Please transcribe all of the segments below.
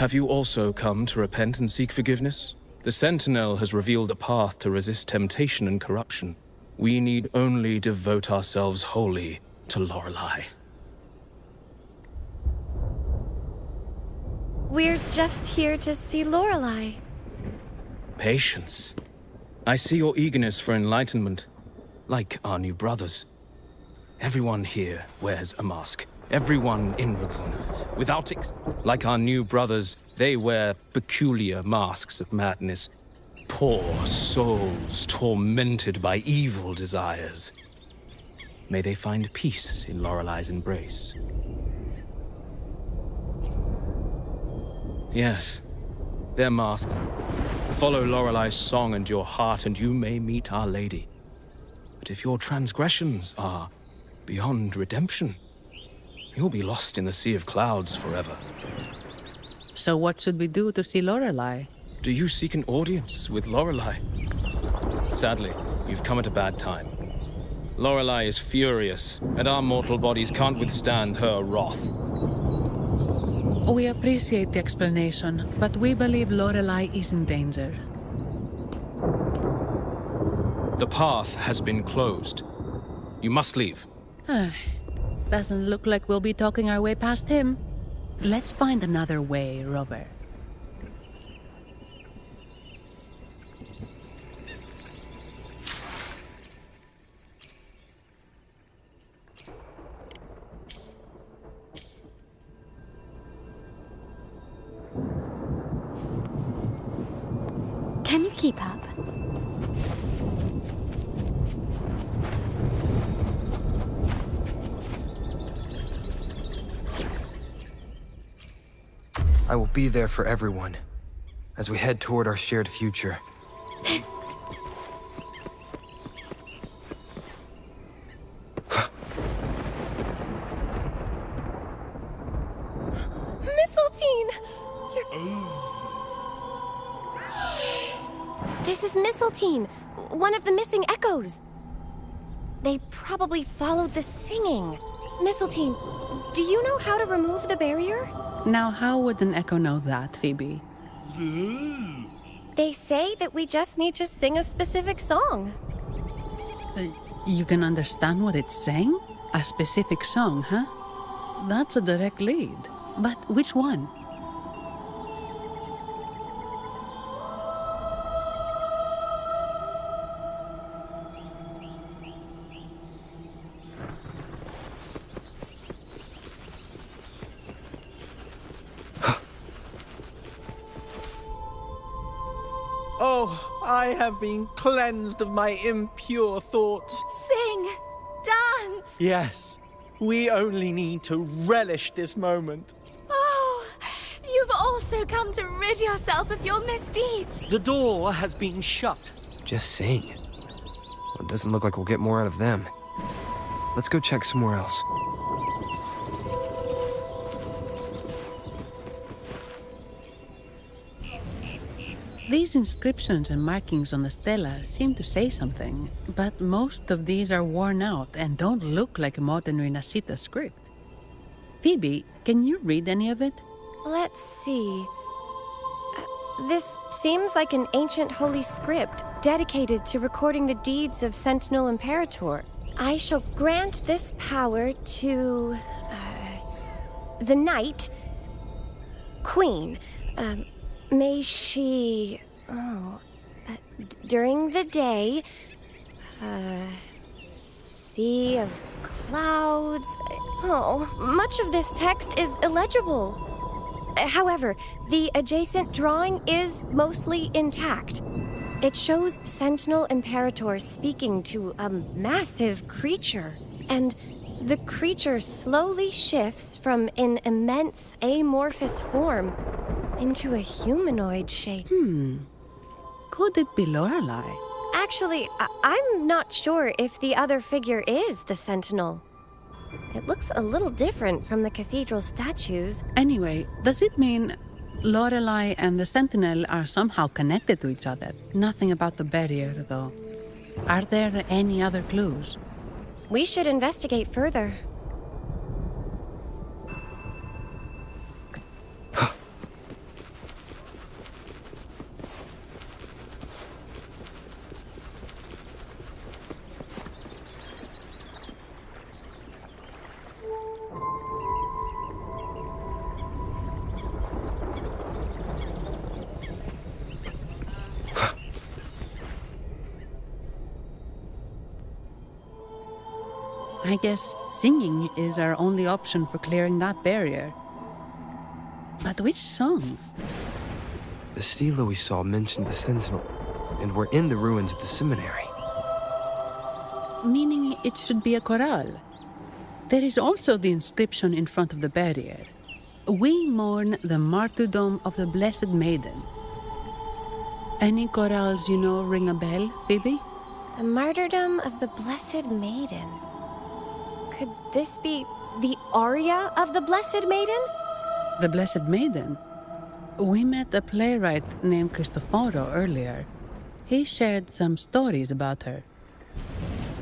Have you also come to repent and seek forgiveness? The Sentinel has revealed a path to resist temptation and corruption. We need only devote ourselves wholly to Lorelei. We're just here to see Lorelei. Patience. I see your eagerness for enlightenment, like our new brothers. Everyone here wears a mask. Everyone in Raccoon. Like our new brothers, they wear peculiar masks of madness. Poor souls tormented by evil desires. May they find peace in Lorelei's embrace. Yes, their masks. Follow Lorelei's song and your heart, and you may meet Our Lady. But if your transgressions are beyond redemption, you'll be lost in the sea of clouds forever. So what should we do to see Lorelei? Do you seek an audience with Lorelei? Sadly, you've come at a bad time. Lorelei is furious, and our mortal bodies can't withstand her wrath. We appreciate the explanation, but we believe Lorelei is in danger. The path has been closed. You must leave. Doesn't look like we'll be talking our way past him. Let's find another way, Robert. Can you keep up? I will be there for everyone as we head toward our shared future. Mistletoe! This is Mistletoe, one of the missing echoes. They probably followed the singing. Mistletoe, do you know how to remove the barrier? Now, how would an echo know that, Phoebe? They say that we just need to sing a specific song. You can understand what it's saying? A specific song, huh? That's a direct lead. But which one? Oh, I have been cleansed of my impure thoughts. Sing! Dance! Yes, we only need to relish this moment. Oh, you've also come to rid yourself of your misdeeds. The door has been shut. Just sing. Well, it doesn't look like we'll get more out of them. Let's go check somewhere else. These inscriptions and markings on the stela seem to say something, but most of these are worn out and don't look like modern Renacita script. Phoebe, can you read any of it? Let's see. This seems like an ancient holy script dedicated to recording the deeds of Sentinel Imperator. I shall grant this power to the Knight Queen. May she, during the day, sea of clouds. Oh, much of this text is illegible. However, the adjacent drawing is mostly intact. It shows Sentinel Imperator speaking to a massive creature, and the creature slowly shifts from an immense amorphous form into a humanoid shape. Could it be Lorelei? Actually, I'm not sure if the other figure is the Sentinel. It looks a little different from the cathedral statues. Anyway, does it mean Lorelei and the Sentinel are somehow connected to each other? Nothing about the barrier, though. Are there any other clues? We should investigate further. I guess singing is our only option for clearing that barrier. But which song? The stela we saw mentioned the Sentinel, and we're in the ruins of the seminary. Meaning it should be a chorale. There is also the inscription in front of the barrier. We mourn the martyrdom of the Blessed Maiden. Any chorales you know ring a bell, Phoebe? The martyrdom of the Blessed Maiden. Could this be the aria of the Blessed Maiden? The Blessed Maiden? We met a playwright named Cristoforo earlier. He shared some stories about her.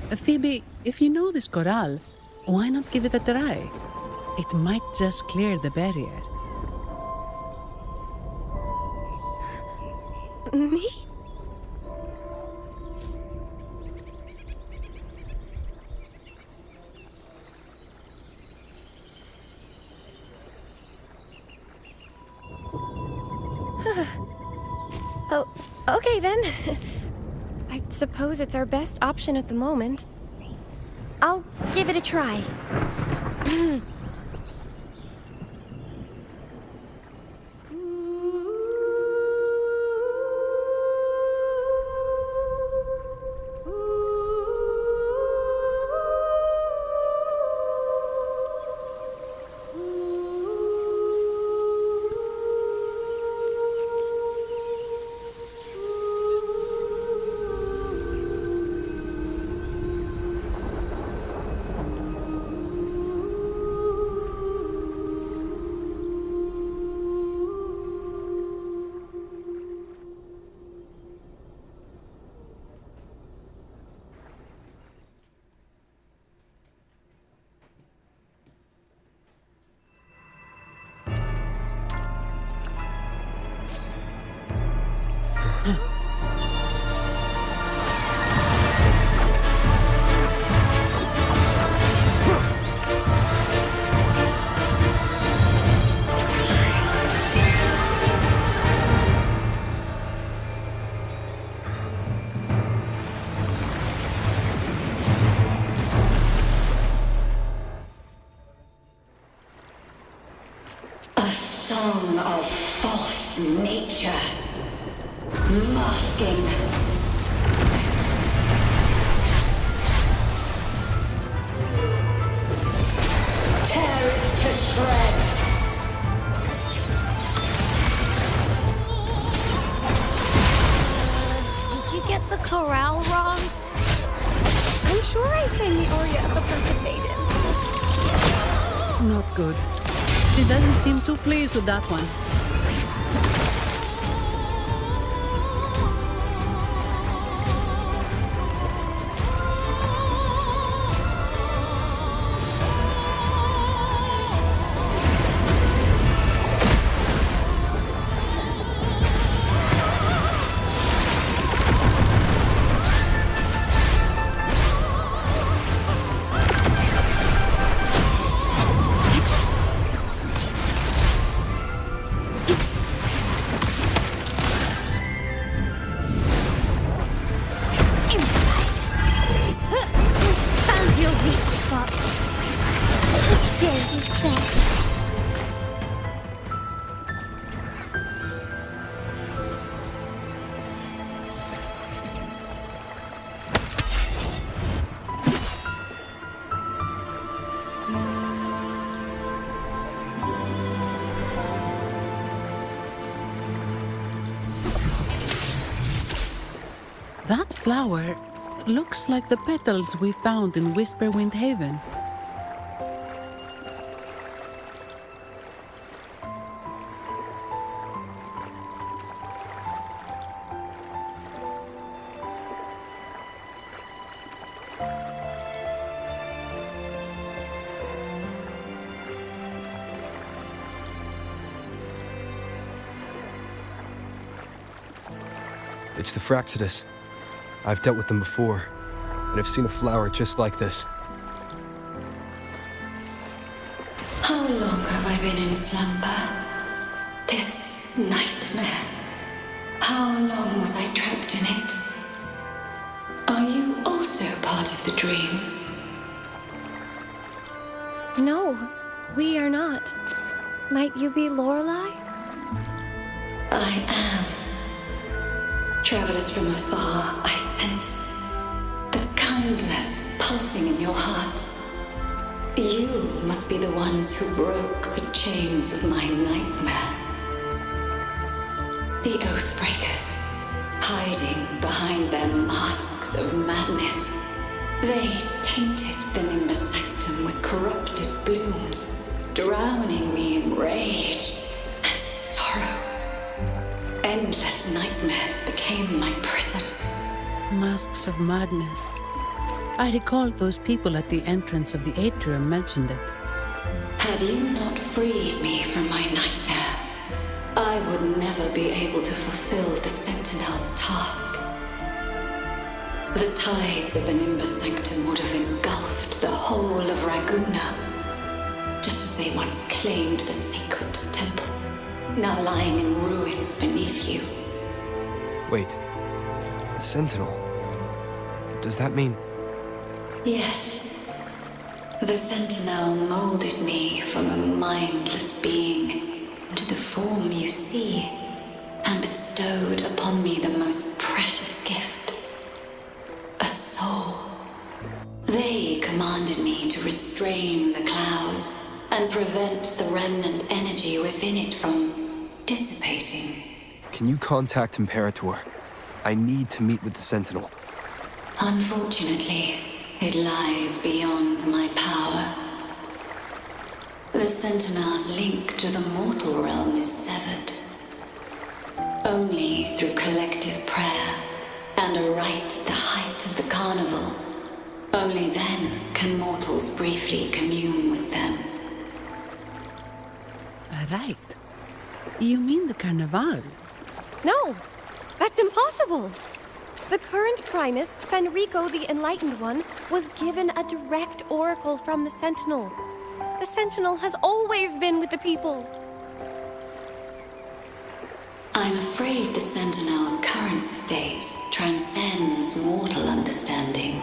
Phoebe, if you know this chorale, why not give it a try? It might just clear the barrier. Me? Oh, okay then. I suppose it's our best option at the moment. I'll give it a try. Song of false nature. Masking. Tear it to shreds. Did you get the chorale wrong? I'm sure I sang the aria of the Blessed Maiden. Not good. She doesn't seem too pleased with that one. That flower looks like the petals we found in Whisperwind Haven. It's the Fraxidus. I've dealt with them before, and I've seen a flower just like this. How long have I been in slumber? This nightmare. How long was I trapped in it? Are you also part of the dream? No, we are not. Might you be Lorelei? I am. Travelers from afar, I sense the kindness pulsing in your hearts. You must be the ones who broke the chains of my nightmare. The Oathbreakers, hiding behind their masks of madness. They tainted the Nimbus Sanctum with corrupted blooms, drowning me in rage and sorrow. Endless nightmares became my prison. Masks of madness. I recall those people at the entrance of the atrium mentioned it. Had you not freed me from my nightmare, I would never be able to fulfill the Sentinel's task. The tides of the Nimbus Sanctum would have engulfed the whole of Raguna, just as they once claimed the sacred temple, now lying in ruins beneath you. Wait. The Sentinel. Does that mean... Yes. The Sentinel molded me from a mindless being into the form you see, and bestowed upon me the most precious gift, a soul. They commanded me to restrain the clouds and prevent the remnant energy within it from dissipating. Can you contact Imperator? I need to meet with the Sentinel. Unfortunately, it lies beyond my power. The Sentinel's link to the mortal realm is severed. Only through collective prayer and a rite at the height of the carnival, only then can mortals briefly commune with them. Right. You mean the Carnival? No, that's impossible. The current Primus, Fenrico the Enlightened One, was given a direct oracle from the Sentinel. The Sentinel has always been with the people. I'm afraid the Sentinel's current state transcends mortal understanding.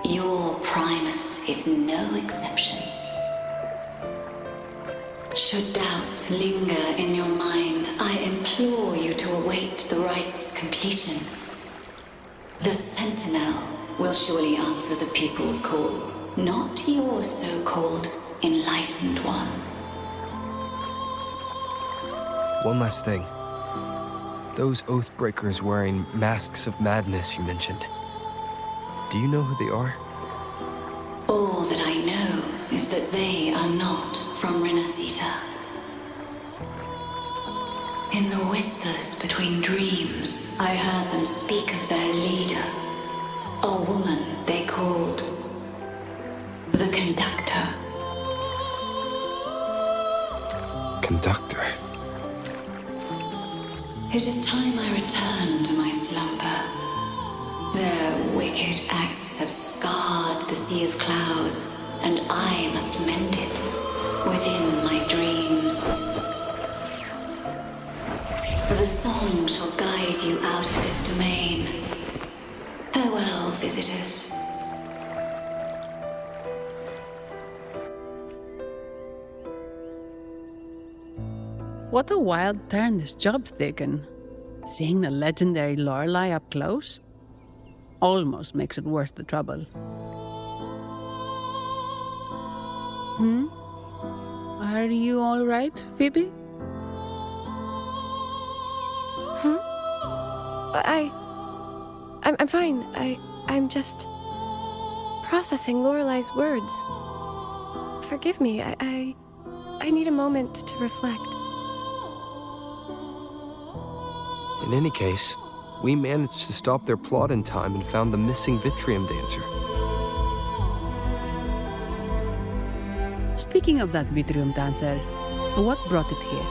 Your Primus is no exception. Should doubt linger in your mind, I implore you to await the rite's completion. The Sentinel will surely answer the people's call, not your so-called Enlightened One. One last thing. Those Oathbreakers wearing masks of madness you mentioned. Do you know who they are? All that I know is that they are not from Renacita. In the whispers between dreams, I heard them speak of their leader, a woman they called the Conductor. Conductor. It is time I returned to my slumber. Their wicked acts have scarred the Sea of Clouds, and I must mend it within my dreams. The song shall guide you out of this domain. Farewell, visitors. What a wild turn this job's taken. Seeing the legendary Lorelei up close almost makes it worth the trouble. Are you all right, Phoebe? I'm fine. I'm just processing Lorelei's words. Forgive me. I need a moment to reflect. In any case, we managed to stop their plot in time and found the missing Vitrium dancer. Speaking of that Vitrium dancer, what brought it here?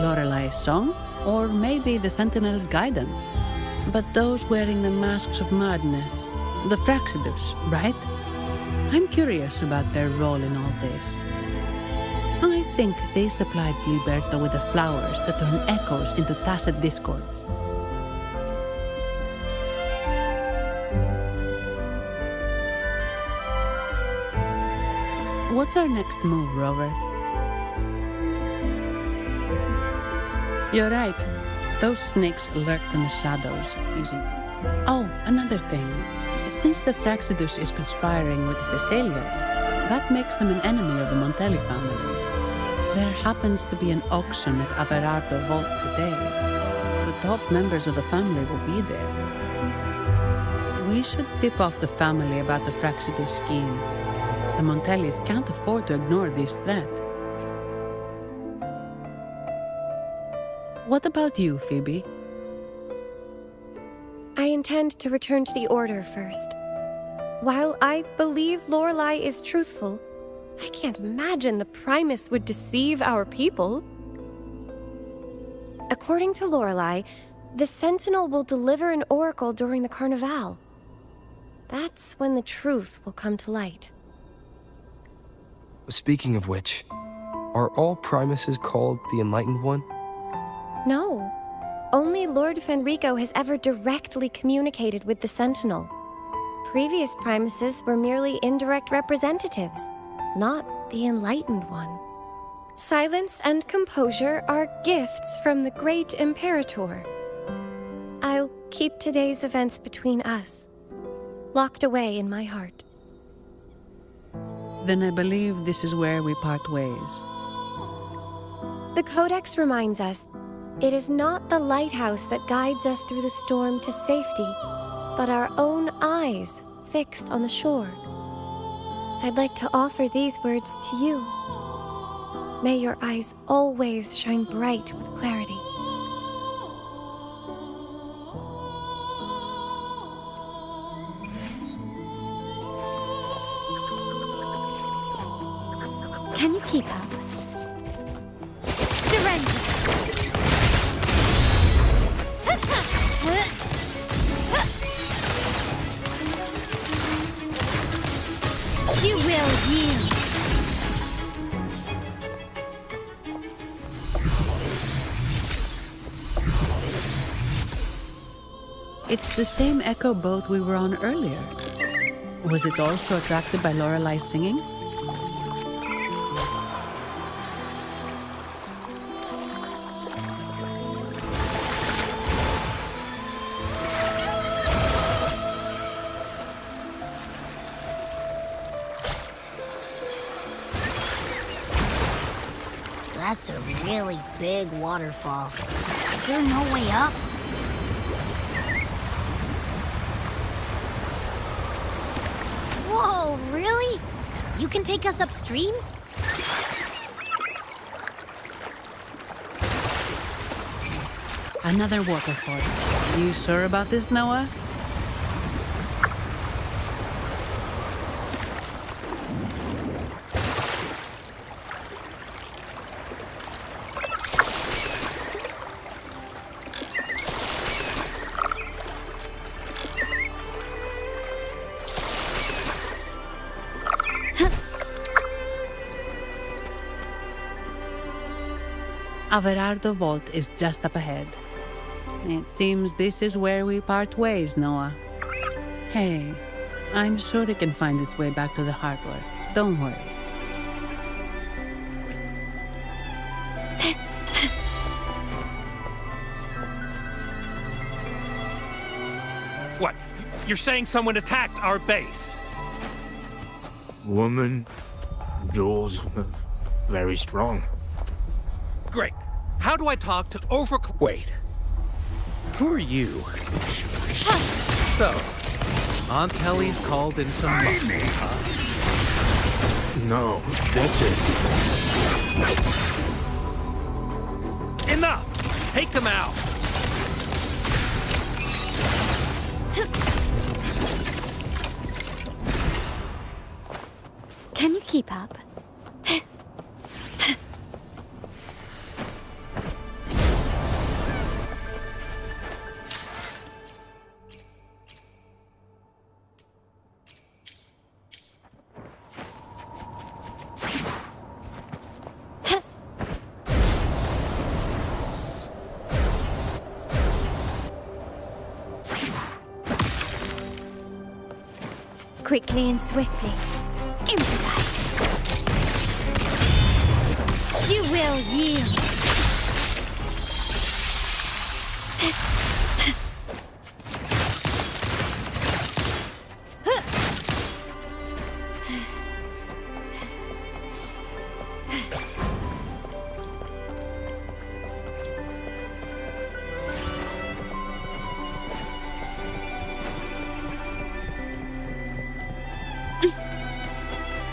Lorelei's song? Or maybe the Sentinel's guidance? But those wearing the masks of madness, the Fraxidus, right? I'm curious about their role in all this. I think they supplied Gilberto with the flowers that turn echoes into tacit discords. What's our next move, Rover? You're right. Those snakes lurked in the shadows, using... Oh, another thing. Since the Fraxidus is conspiring with the Thessalians, that makes them an enemy of the Montelli family. There happens to be an auction at Averardo Vault today. The top members of the family will be there. We should tip off the family about the Fraxidus scheme. The Montellis can't afford to ignore this threat. What about you, Phoebe? I intend to return to the Order first. While I believe Lorelei is truthful, I can't imagine the Primus would deceive our people. According to Lorelei, the Sentinel will deliver an oracle during the Carnival. That's when the truth will come to light. Speaking of which, are all Primuses called the Enlightened One? No. Only Lord Fenrico has ever directly communicated with the Sentinel. Previous Primuses were merely indirect representatives, not the Enlightened One. Silence and composure are gifts from the great Imperator. I'll keep today's events between us, locked away in my heart. Then I believe this is where we part ways. The Codex reminds us, it is not the lighthouse that guides us through the storm to safety, but our own eyes fixed on the shore. I'd like to offer these words to you. May your eyes always shine bright with clarity. Can you keep up? Surrender! You will yield. It's the same echo boat we were on earlier. Was it also attracted by Lorelei's singing? That's a really big waterfall. Is there no way up? Whoa, really? You can take us upstream? Another waterfall. You sure about this, Noah? Averardo Vault is just up ahead. It seems this is where we part ways, Noah. Hey, I'm sure it can find its way back to the harbor. Don't worry. What? You're saying someone attacked our base? Woman, Jules, very strong. Great. How do I talk to Wait. Who are you? So, Aunt Helly's called in some muscles, huh? No, that's it. Enough! Take them out! Can you keep up? Quickly and swiftly. Improvise. You will yield.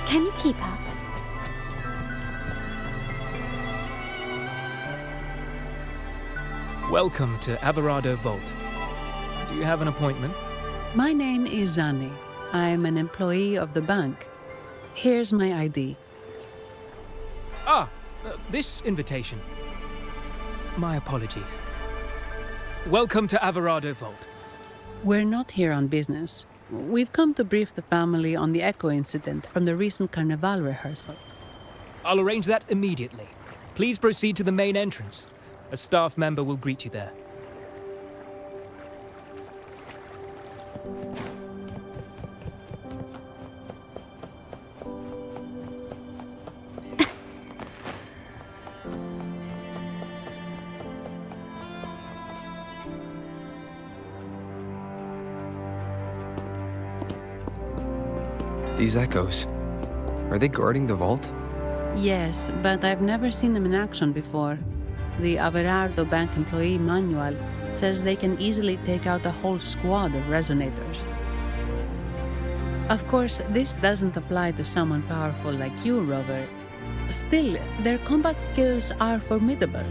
Can you keep up? Welcome to Averado Vault. Do you have an appointment? My name is Zani. I'm an employee of the bank. Here's my ID. This invitation. My apologies. Welcome to Averado Vault. We're not here on business. We've come to brief the family on the Echo incident from the recent Carnival rehearsal. I'll arrange that immediately. Please proceed to the main entrance. A staff member will greet you there. These echoes, are they guarding the vault? Yes, but I've never seen them in action before. The Averardo Bank employee manual says they can easily take out a whole squad of resonators. Of course, this doesn't apply to someone powerful like you, Rover. Still, their combat skills are formidable.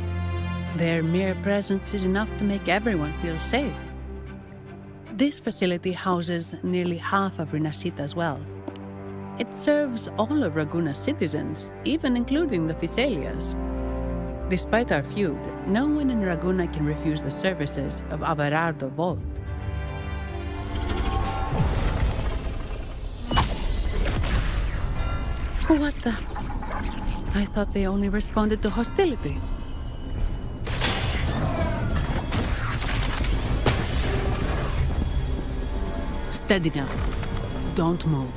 Their mere presence is enough to make everyone feel safe. This facility houses nearly half of Rinascita's wealth. It serves all of Raguna's citizens, even including the Thessalias. Despite our feud, no one in Raguna can refuse the services of Averardo Vault. What the? I thought they only responded to hostility. Steady now. Don't move.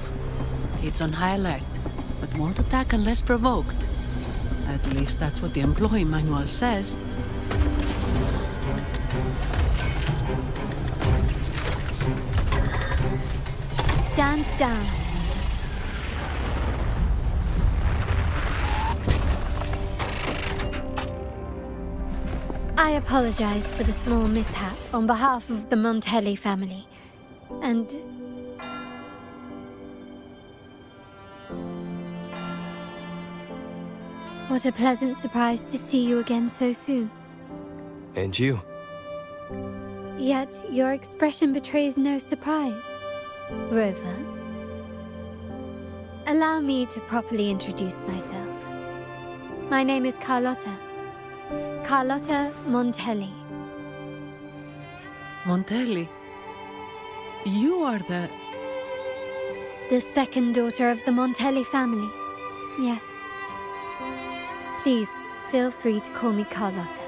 It's on high alert, but won't attack unless provoked. At least that's what the employee manual says. Stand down. I apologize for the small mishap on behalf of the Montelli family. And what a pleasant surprise to see you again so soon. And you. Yet your expression betrays no surprise. Rover, allow me to properly introduce myself. My name is Carlotta. Carlotta Montelli. Montelli? You are the second daughter of the Montelli family. Yes. Please, feel free to call me Carlotta.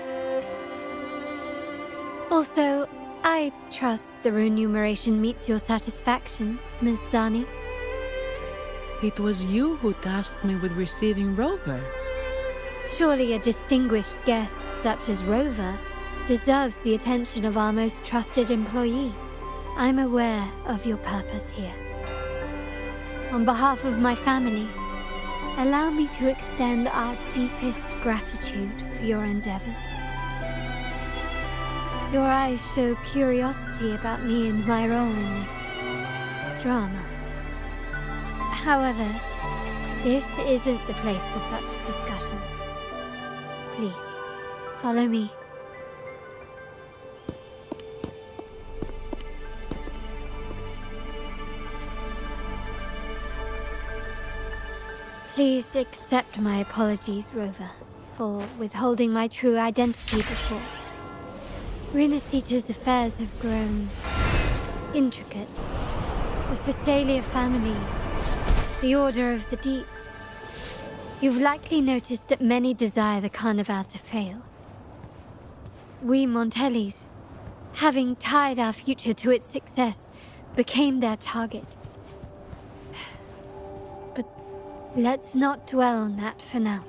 Also, I trust the remuneration meets your satisfaction, Miss Zani. It was you who tasked me with receiving Rover. Surely a distinguished guest such as Rover deserves the attention of our most trusted employee. I'm aware of your purpose here. On behalf of my family, allow me to extend our deepest gratitude for your endeavors. Your eyes show curiosity about me and my role in this drama. However, this isn't the place for such discussions. Please, follow me. Please accept my apologies, Rover, for withholding my true identity before. Rinascita's affairs have grown intricate. The Thessalia family, the Order of the Deep. You've likely noticed that many desire the Carnival to fail. We Montellis, having tied our future to its success, became their target. But let's not dwell on that for now.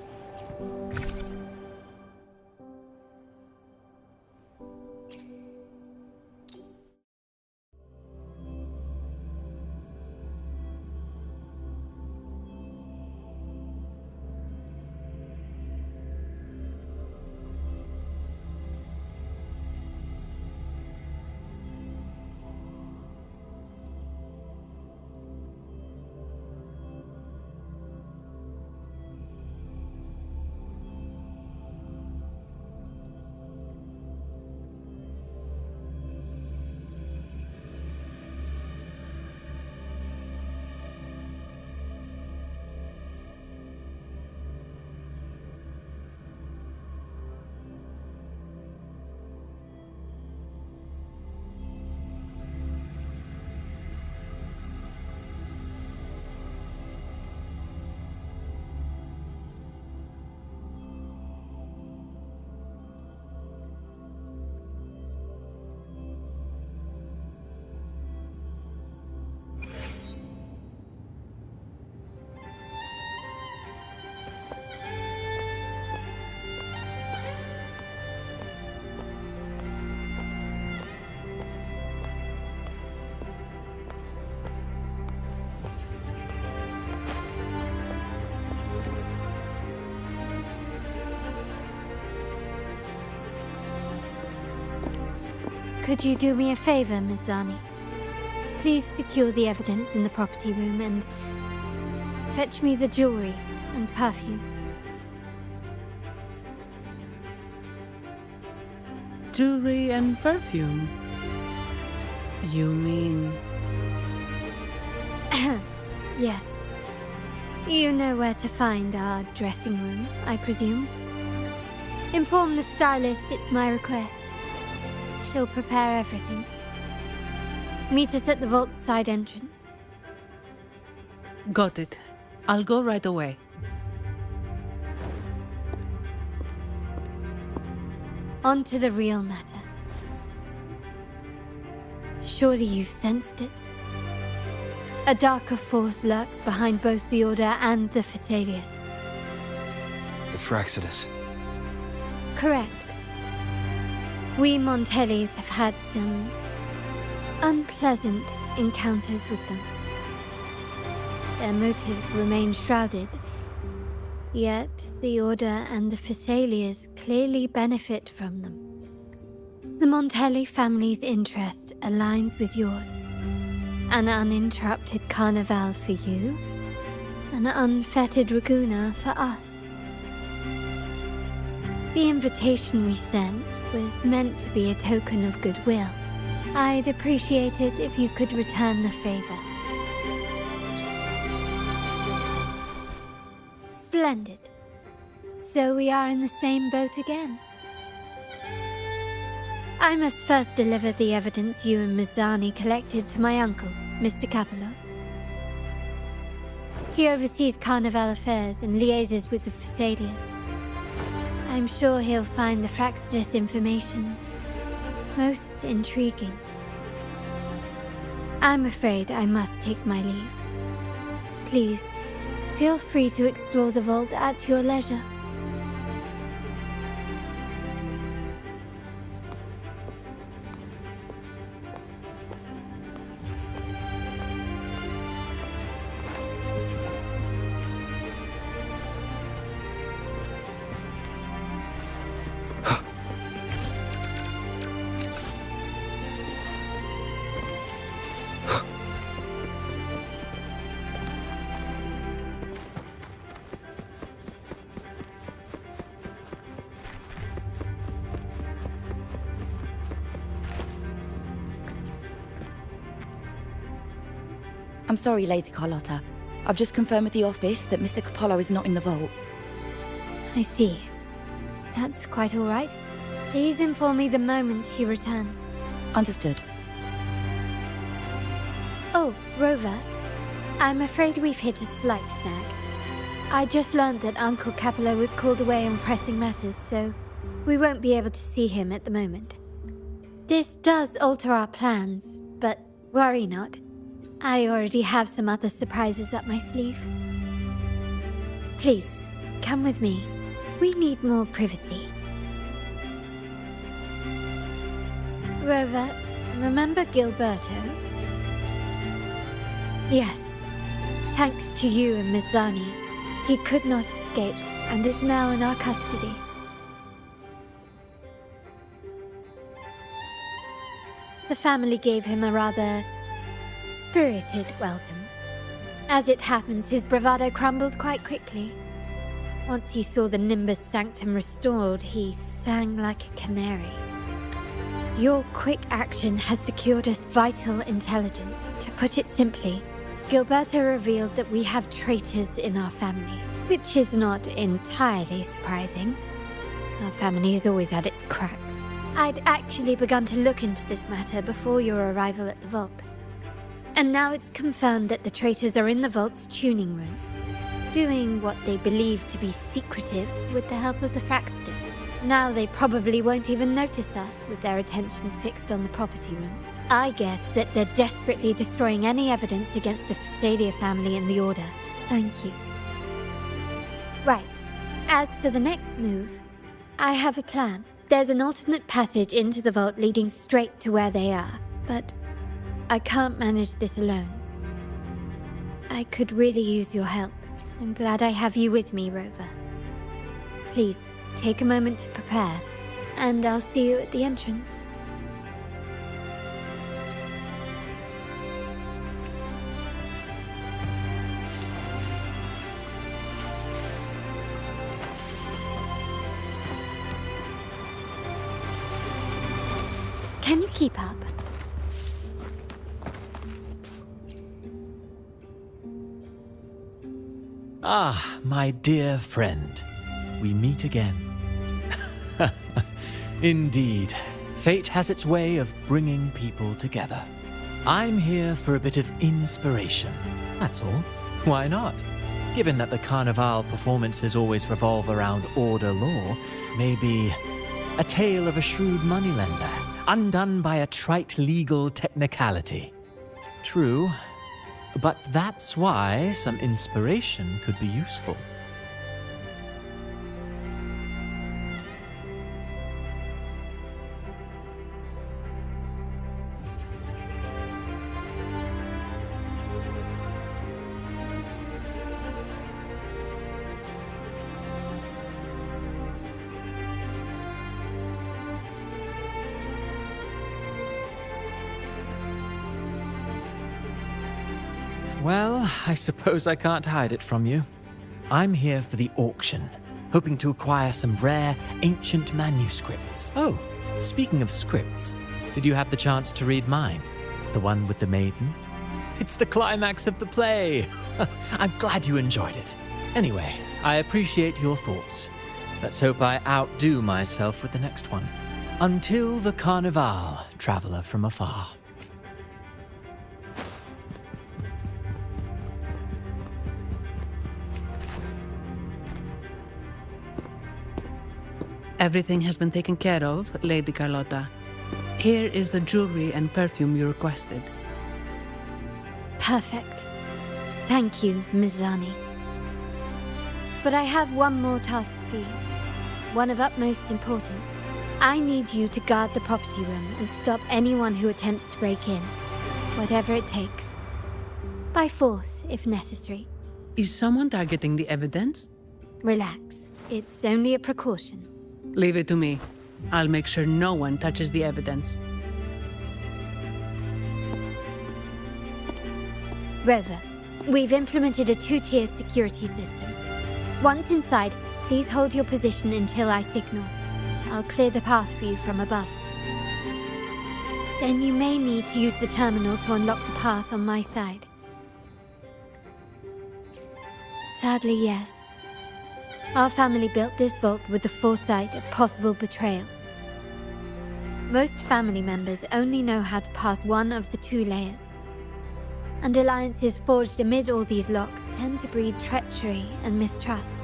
Could you do me a favor, Miss Zani? Please secure the evidence in the property room and fetch me the jewelry and perfume. Jewelry and perfume? You mean... Yes. You know where to find our dressing room, I presume? Inform the stylist it's my request. She'll prepare everything. Meet us at the vault's side entrance. Got it. I'll go right away. On to the real matter. Surely you've sensed it. A darker force lurks behind both the Order and the Phasaelius. The Fraxidus. Correct. We Montellis have had some unpleasant encounters with them. Their motives remain shrouded, yet the Order and the Phasaelius clearly benefit from them. The Montelli family's interest aligns with yours. An uninterrupted carnival for you, an unfettered Raguna for us. The invitation we sent was meant to be a token of goodwill. I'd appreciate it if you could return the favor. Splendid. So we are in the same boat again. I must first deliver the evidence you and Miss Zani collected to my uncle, Mr. Capello. He oversees Carnival affairs and liaises with the Phasaelius. I'm sure he'll find the Fraxidus information most intriguing. I'm afraid I must take my leave. Please, feel free to explore the vault at your leisure. I'm sorry, Lady Carlotta. I've just confirmed with the office that Mr. Capello is not in the vault. I see. That's quite all right. Please inform me the moment he returns. Understood. Oh, Rover. I'm afraid we've hit a slight snag. I just learned that Uncle Capello was called away on pressing matters, so we won't be able to see him at the moment. This does alter our plans, but worry not. I already have some other surprises up my sleeve. Please, come with me. We need more privacy. Rover, remember Gilberto? Yes. Thanks to you and Miss Zani, he could not escape and is now in our custody. The family gave him a rather spirited welcome. As it happens, his bravado crumbled quite quickly. Once he saw the Nimbus Sanctum restored, he sang like a canary. Your quick action has secured us vital intelligence. To put it simply, Gilberto revealed that we have traitors in our family, which is not entirely surprising. Our family has always had its cracks. I'd actually begun to look into this matter before your arrival at the vault. And now it's confirmed that the traitors are in the vault's tuning room, doing what they believe to be secretive with the help of the Fraxters. Now they probably won't even notice us with their attention fixed on the property room. I guess that they're desperately destroying any evidence against the Phasalia family and the Order. Thank you. Right. As for the next move, I have a plan. There's an alternate passage into the vault leading straight to where they are, but I can't manage this alone. I could really use your help. I'm glad I have you with me, Rover. Please, take a moment to prepare, and I'll see you at the entrance. Can you keep up? Ah, my dear friend. We meet again. Indeed, fate has its way of bringing people together. I'm here for a bit of inspiration, that's all. Why not? Given that the Carnival performances always revolve around Order law, maybe a tale of a shrewd moneylender, undone by a trite legal technicality. True, but that's why some inspiration could be useful. Well, I suppose I can't hide it from you. I'm here for the auction, hoping to acquire some rare, ancient manuscripts. Oh, speaking of scripts, did you have the chance to read mine? The one with the maiden? It's the climax of the play! I'm glad you enjoyed it. Anyway, I appreciate your thoughts. Let's hope I outdo myself with the next one. Until the Carnival, traveler from afar. Everything has been taken care of, Lady Carlotta. Here is the jewelry and perfume you requested. Perfect. Thank you, Miss Zani. But I have one more task for you. One of utmost importance. I need you to guard the property room and stop anyone who attempts to break in. Whatever it takes. By force, if necessary. Is someone targeting the evidence? Relax. It's only a precaution. Leave it to me. I'll make sure no one touches the evidence. Rover, we've implemented a two-tier security system. Once inside, please hold your position until I signal. I'll clear the path for you from above. Then you may need to use the terminal to unlock the path on my side. Sadly, yes. Our family built this vault with the foresight of possible betrayal. Most family members only know how to pass one of the two layers. And alliances forged amid all these locks tend to breed treachery and mistrust.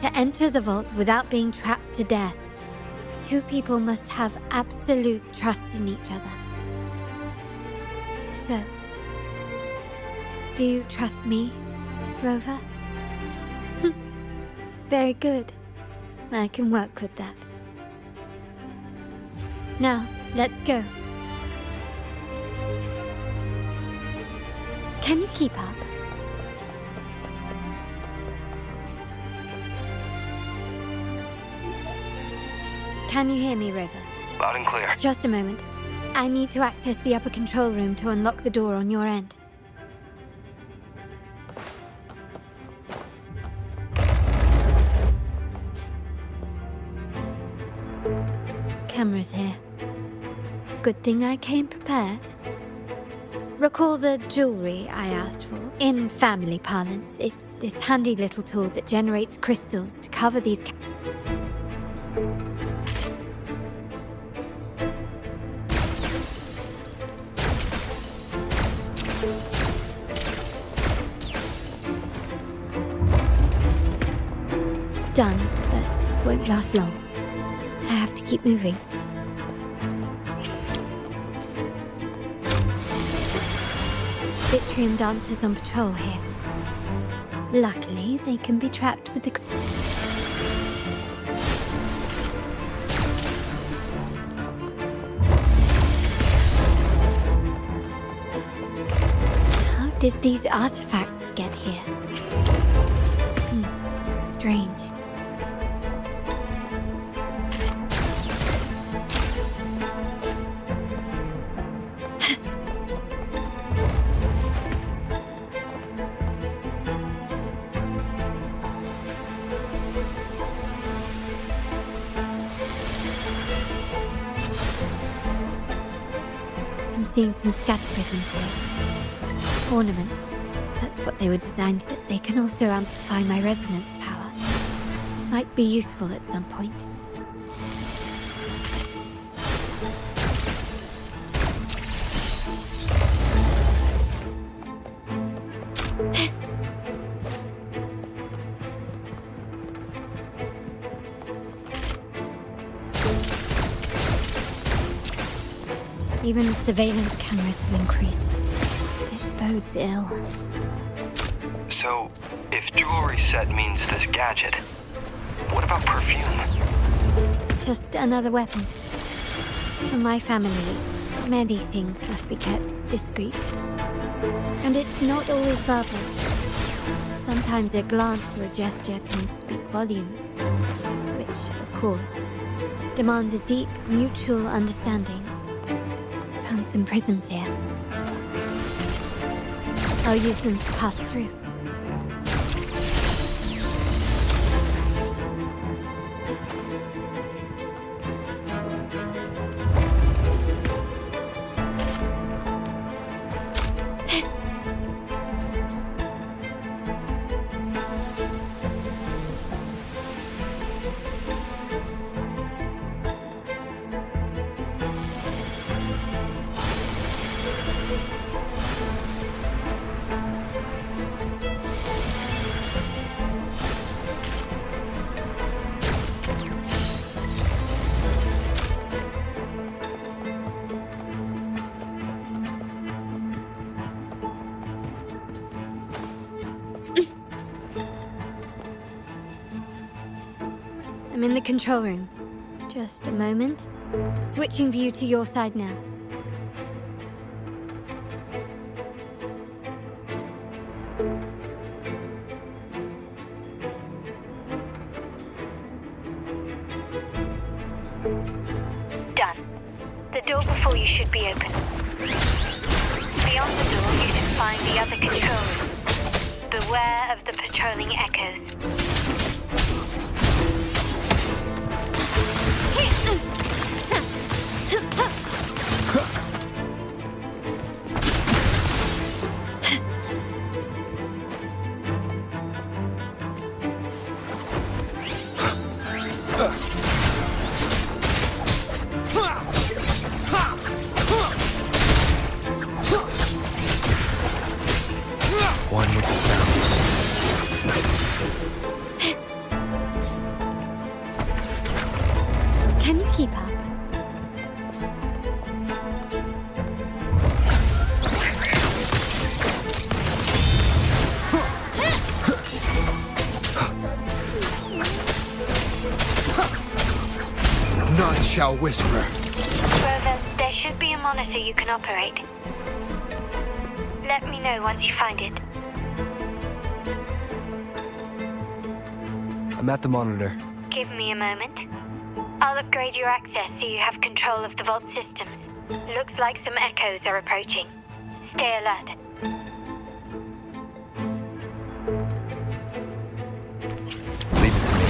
To enter the vault without being trapped to death, two people must have absolute trust in each other. So, do you trust me, Rover? Very good. I can work with that. Now, let's go. Can you keep up? Can you hear me, Rover? Loud and clear. Just a moment. I need to access the upper control room to unlock the door on your end. Cameras here. Good thing I came prepared. Recall the jewelry I asked for? In family parlance, it's this handy little tool that generates crystals to cover these done, but won't last long. I have to keep moving. Vitrium dancers on patrol here. Luckily, they can be trapped with the... How did these artifacts get here? Strange. I'm seeing some scatter prisms here. Ornaments. That's what they were designed, but they can also amplify my resonance power. Might be useful at some point. Even the surveillance cameras have increased. This bodes ill. So, if jewelry set means this gadget, what about perfume? Just another weapon. For my family, many things must be kept discreet. And it's not always verbal. Sometimes a glance or a gesture can speak volumes. Which, of course, demands a deep mutual understanding. Found some prisms here. I'll use them to pass through. I'm in the control room. Just a moment. Switching view to your side now. Done. The door before you should be open. Beyond the door, you should find the other control room. Beware of the patrolling echoes. One with the sounds. shall whisper. Rover, there should be a monitor you can operate. Let me know once you find it. I'm at the monitor. Give me a moment. I'll upgrade your access so you have control of the vault systems. Looks like some echoes are approaching. Stay alert. Leave it to me.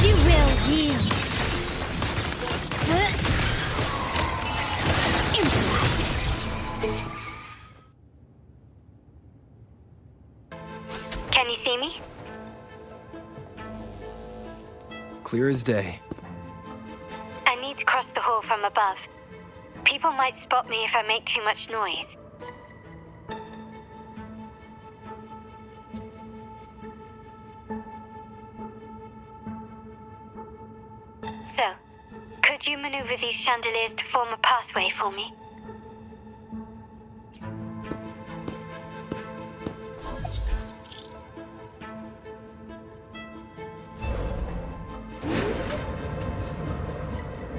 You will yield. Can you see me? Clear as day. I need to cross the hall from above. People might spot me if I make too much noise. So, could you maneuver these chandeliers to form a pathway for me?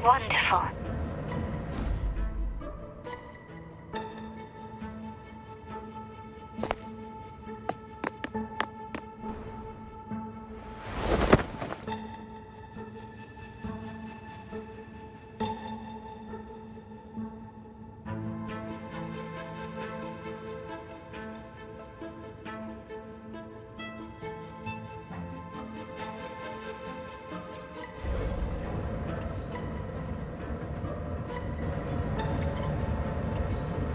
Wonderful.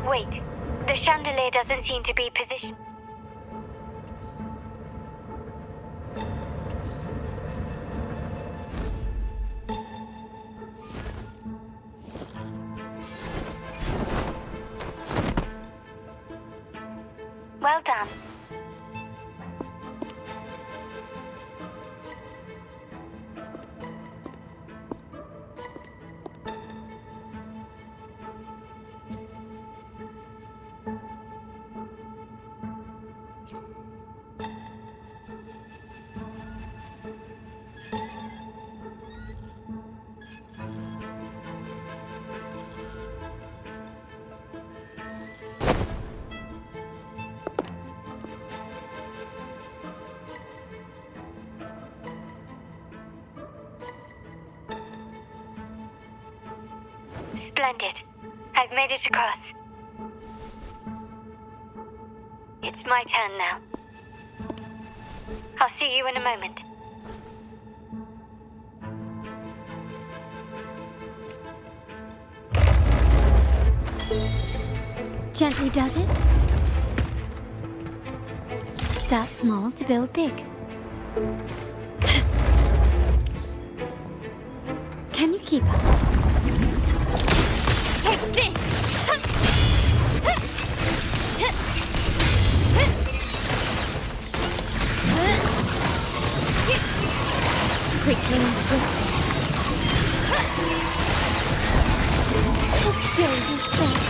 Wait, the chandelier doesn't seem to be positioned. Well done. Splendid. I've made it across. It's my turn now. I'll see you in a moment. Gently does it. Start small to build big. Can you keep up? Take this! Quickly and swiftly. Still the same.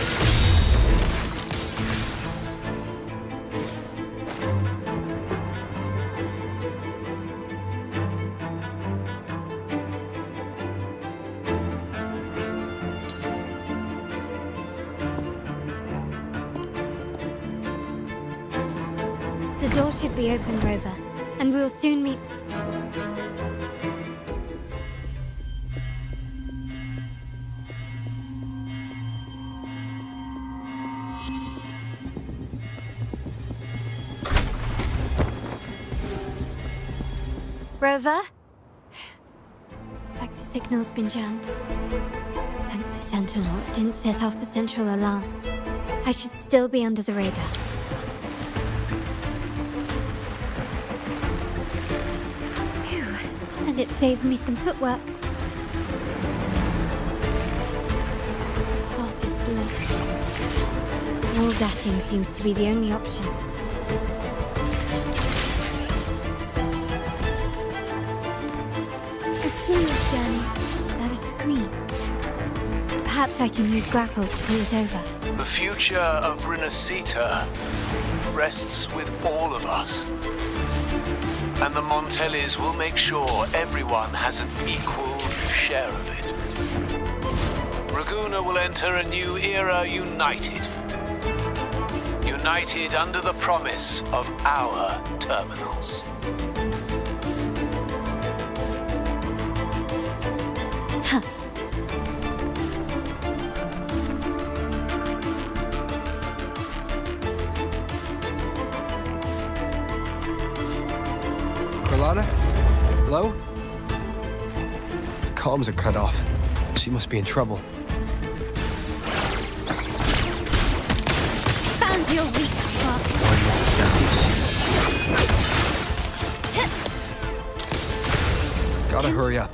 The door should be open, Rover, and we'll soon meet. Rover? Looks like the signal's been jammed. Thank the Sentinel it didn't set off the central alarm. I should still be under the radar. Phew, and it saved me some footwork. Path is blocked. Wall dashing seems to be the only option. A seamless journey without a screen. Perhaps I can use grapple to pull it over. The future of Renacita rests with all of us. And the Montellis will make sure everyone has an equal share of it. Raguna will enter a new era united. United under the promise of our terminals. Carlotta? Hello? The comms are cut off. She must be in trouble. Found your weak spot. One more sounds. Gotta hurry up.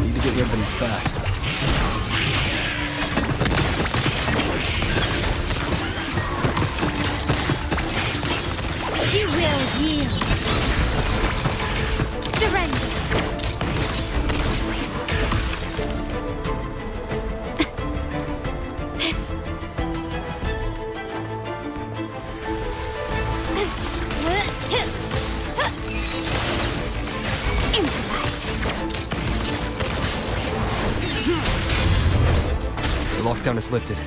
Need to get rid of them fast. You will yield. Surrender. Improvise. The lockdown is lifted.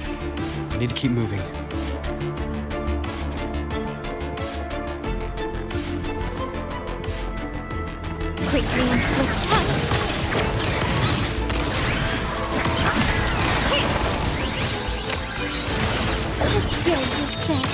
I need to keep moving. Quickly and swiftly. Still you said.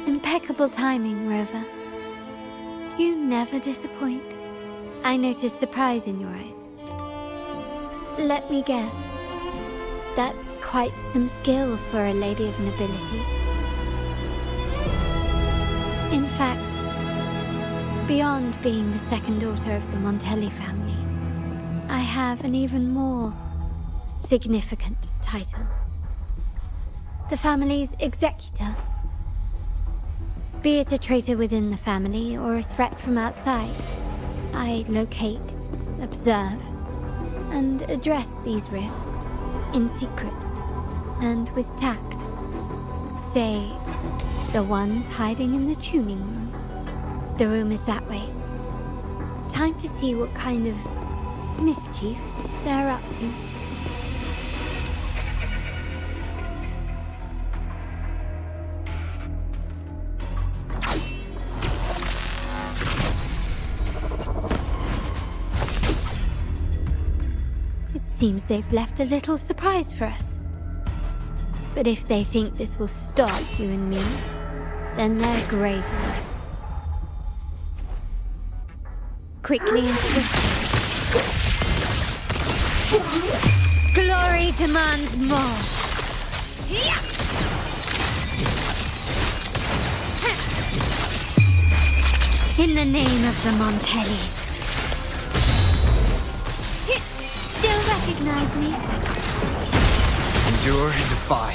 Impeccable timing, Rover. You never disappoint. I noticed surprise in your eyes. Let me guess. That's quite some skill for a lady of nobility. In fact, beyond being the second daughter of the Montelli family, I have an even more significant title. The family's executor. Be it a traitor within the family or a threat from outside, I locate, observe, and address these risks in secret and with tact. Say, the ones hiding in the tuning room. The room is that way. Time to see what kind of mischief they're up to. Seems they've left a little surprise for us. But if they think this will stop you and me, then they're grave. Quickly and swiftly. Glory demands more. In the name of the Montellis. Still recognize me? Endure and defy.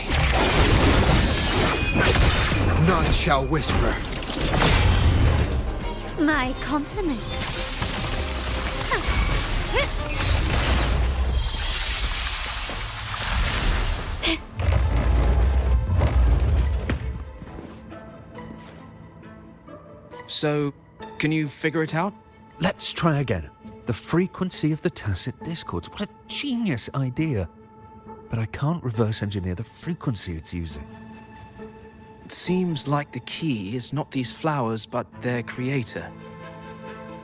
None shall whisper. My compliments. So, can you figure it out? Let's try again. The frequency of the tacit discords. What a genius idea. But I can't reverse engineer the frequency it's using. It seems like the key is not these flowers, but their creator.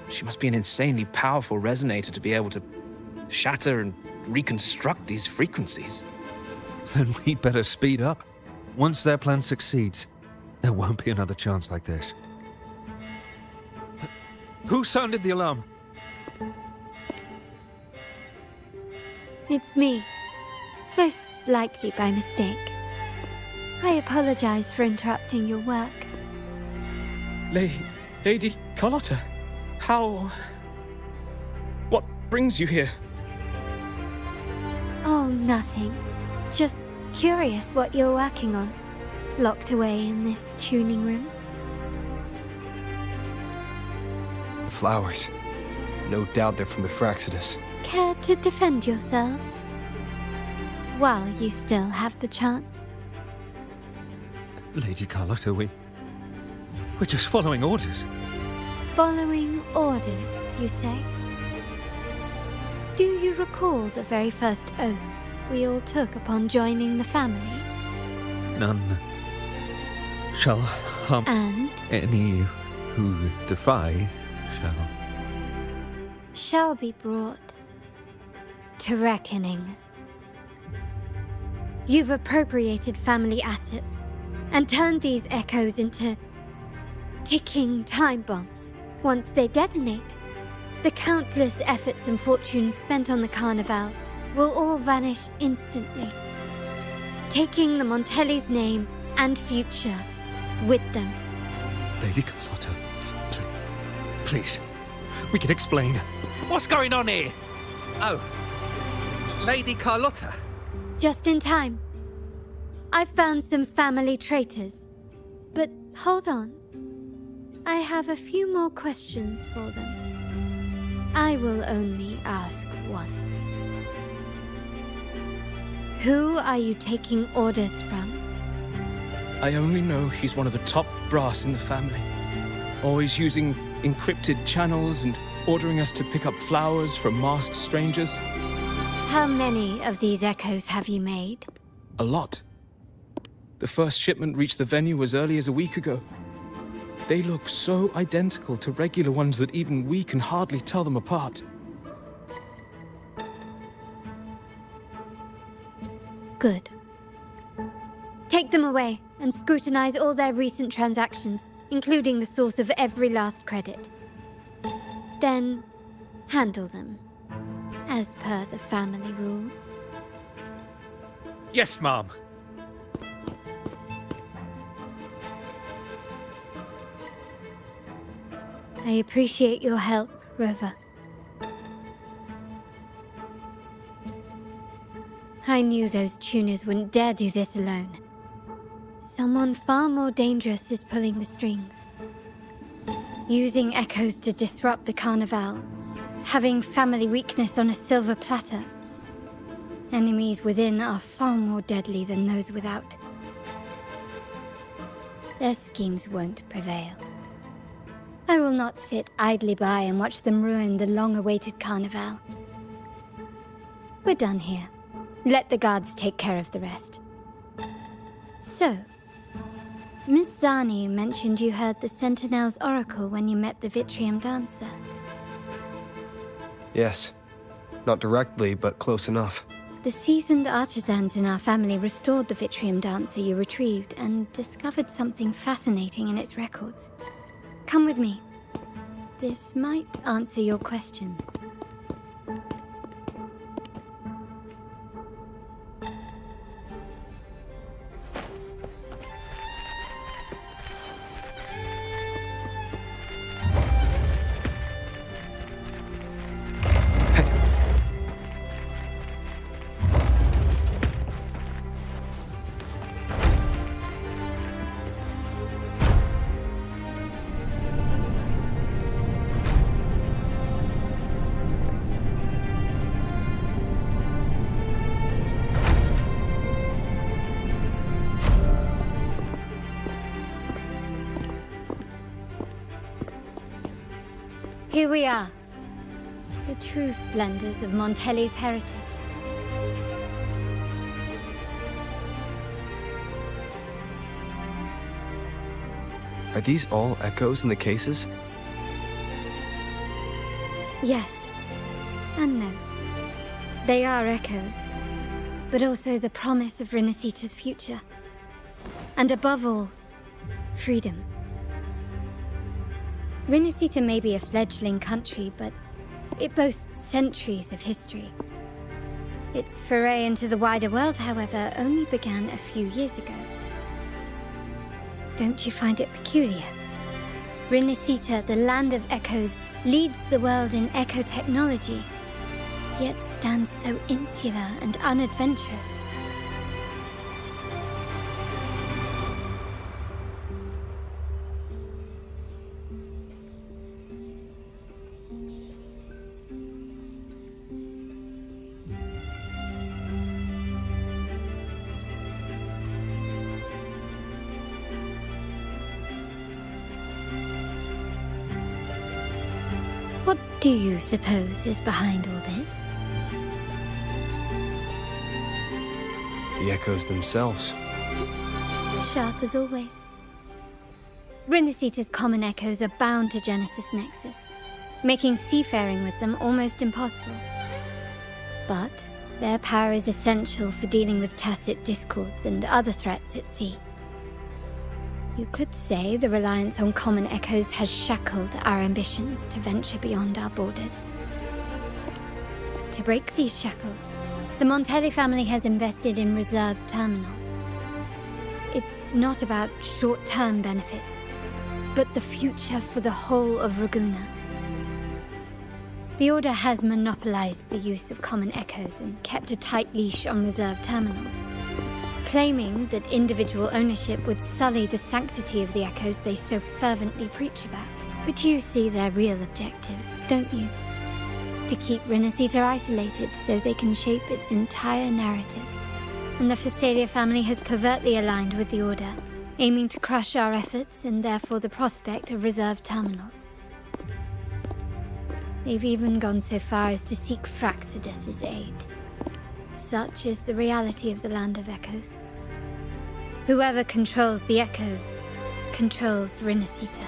She must be an insanely powerful resonator to be able to shatter and reconstruct these frequencies. Then we'd better speed up. Once their plan succeeds, there won't be another chance like this. Who sounded the alarm? It's me. Most likely by mistake. I apologize for interrupting your work. Lady Carlotta, how... What brings you here? Oh, nothing. Just curious what you're working on. Locked away in this tuning room. The flowers. No doubt they're from the Fraxidus. Care to defend yourselves? While you still have the chance. Lady Carlotta, we're just following orders. Following orders, you say? Do you recall the very first oath we all took upon joining the family? None shall harm And? any who defy Shall be brought to reckoning. You've appropriated family assets and turned these echoes into ticking time bombs. Once they detonate, the countless efforts and fortunes spent on the Carnival will all vanish instantly, taking the Montelli's name and future with them. Lady Carlotta, please, we can explain. What's going on here? Oh, Lady Carlotta. Just in time. I've found some family traitors. But hold on. I have a few more questions for them. I will only ask once. Who are you taking orders from? I only know he's one of the top brass in the family. Always using encrypted channels and ordering us to pick up flowers from masked strangers. How many of these echoes have you made? A lot. The first shipment reached the venue as early as a week ago. They look so identical to regular ones that even we can hardly tell them apart. Good. Take them away and scrutinize all their recent transactions, including the source of every last credit. Then, handle them, as per the family rules. Yes, Mom. I appreciate your help, Rover. I knew those tuners wouldn't dare do this alone. Someone far more dangerous is pulling the strings. Using echoes to disrupt the Carnival. Having family weakness on a silver platter. Enemies within are far more deadly than those without. Their schemes won't prevail. I will not sit idly by and watch them ruin the long-awaited Carnival. We're done here. Let the guards take care of the rest. So, Miss Zani mentioned you heard the Sentinel's oracle when you met the Vitrium Dancer. Yes. Not directly, but close enough. The seasoned artisans in our family restored the Vitrium Dancer you retrieved and discovered something fascinating in its records. Come with me. This might answer your questions. Here we are. The true splendors of Montelli's heritage. Are these all echoes in the cases? Yes. And no. They are echoes. But also the promise of Renacita's future. And above all, freedom. Renacita may be a fledgling country, but it boasts centuries of history. Its foray into the wider world, however, only began a few years ago. Don't you find it peculiar? Rinascita, the land of echoes, leads the world in echo technology, yet stands so insular and unadventurous. What do you suppose is behind all this? The echoes themselves. Sharp as always. Rinascita's common echoes are bound to Genesis Nexus, making seafaring with them almost impossible. But their power is essential for dealing with tacit discords and other threats at sea. You could say the reliance on common echoes has shackled our ambitions to venture beyond our borders. To break these shackles, the Montelli family has invested in reserved terminals. It's not about short-term benefits, but the future for the whole of Raguna. The Order has monopolized the use of common echoes and kept a tight leash on reserved terminals, claiming that individual ownership would sully the sanctity of the echoes they so fervently preach about. But you see their real objective, don't you? To keep Rinascita isolated so they can shape its entire narrative. And the Phasalia family has covertly aligned with the Order, aiming to crush our efforts and therefore the prospect of reserved terminals. They've even gone so far as to seek Fraxidus's aid. Such is the reality of the Land of Echoes. Whoever controls the Echoes controls Rinascita.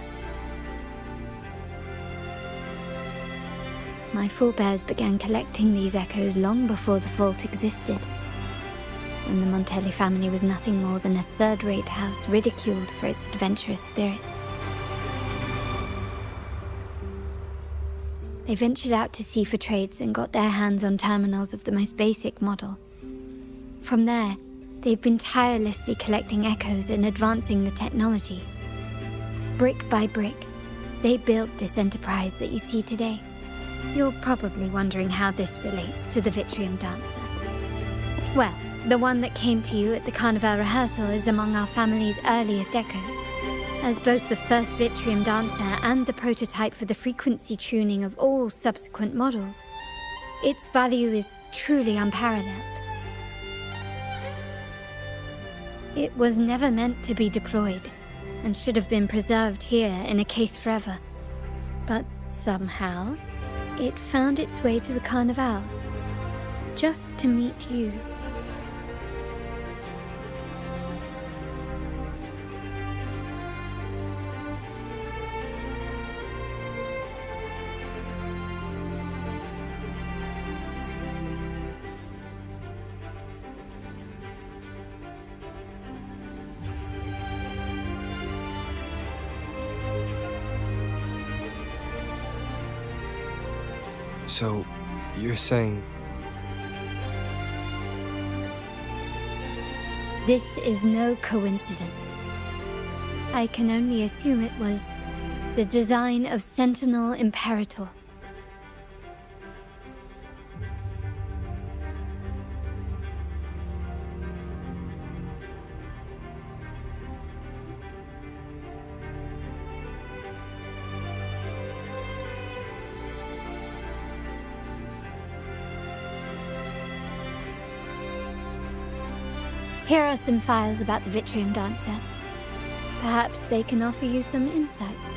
My forebears began collecting these echoes long before the Vault existed, when the Montelli family was nothing more than a third-rate house ridiculed for its adventurous spirit. They ventured out to sea for trades and got their hands on terminals of the most basic model. From there, they've been tirelessly collecting echoes and advancing the technology. Brick by brick, they built this enterprise that you see today. You're probably wondering how this relates to the Vitrium Dancer. Well, the one that came to you at the Carnival rehearsal is among our family's earliest echoes. As both the first Vitrium Dancer and the prototype for the frequency tuning of all subsequent models, its value is truly unparalleled. It was never meant to be deployed, and should have been preserved here in a case forever. But somehow, it found its way to the Carnival, just to meet you. So, you're saying... This is no coincidence. I can only assume it was the design of Sentinel Imperator. Here are some files about the Vitrium Dancer. Perhaps they can offer you some insights.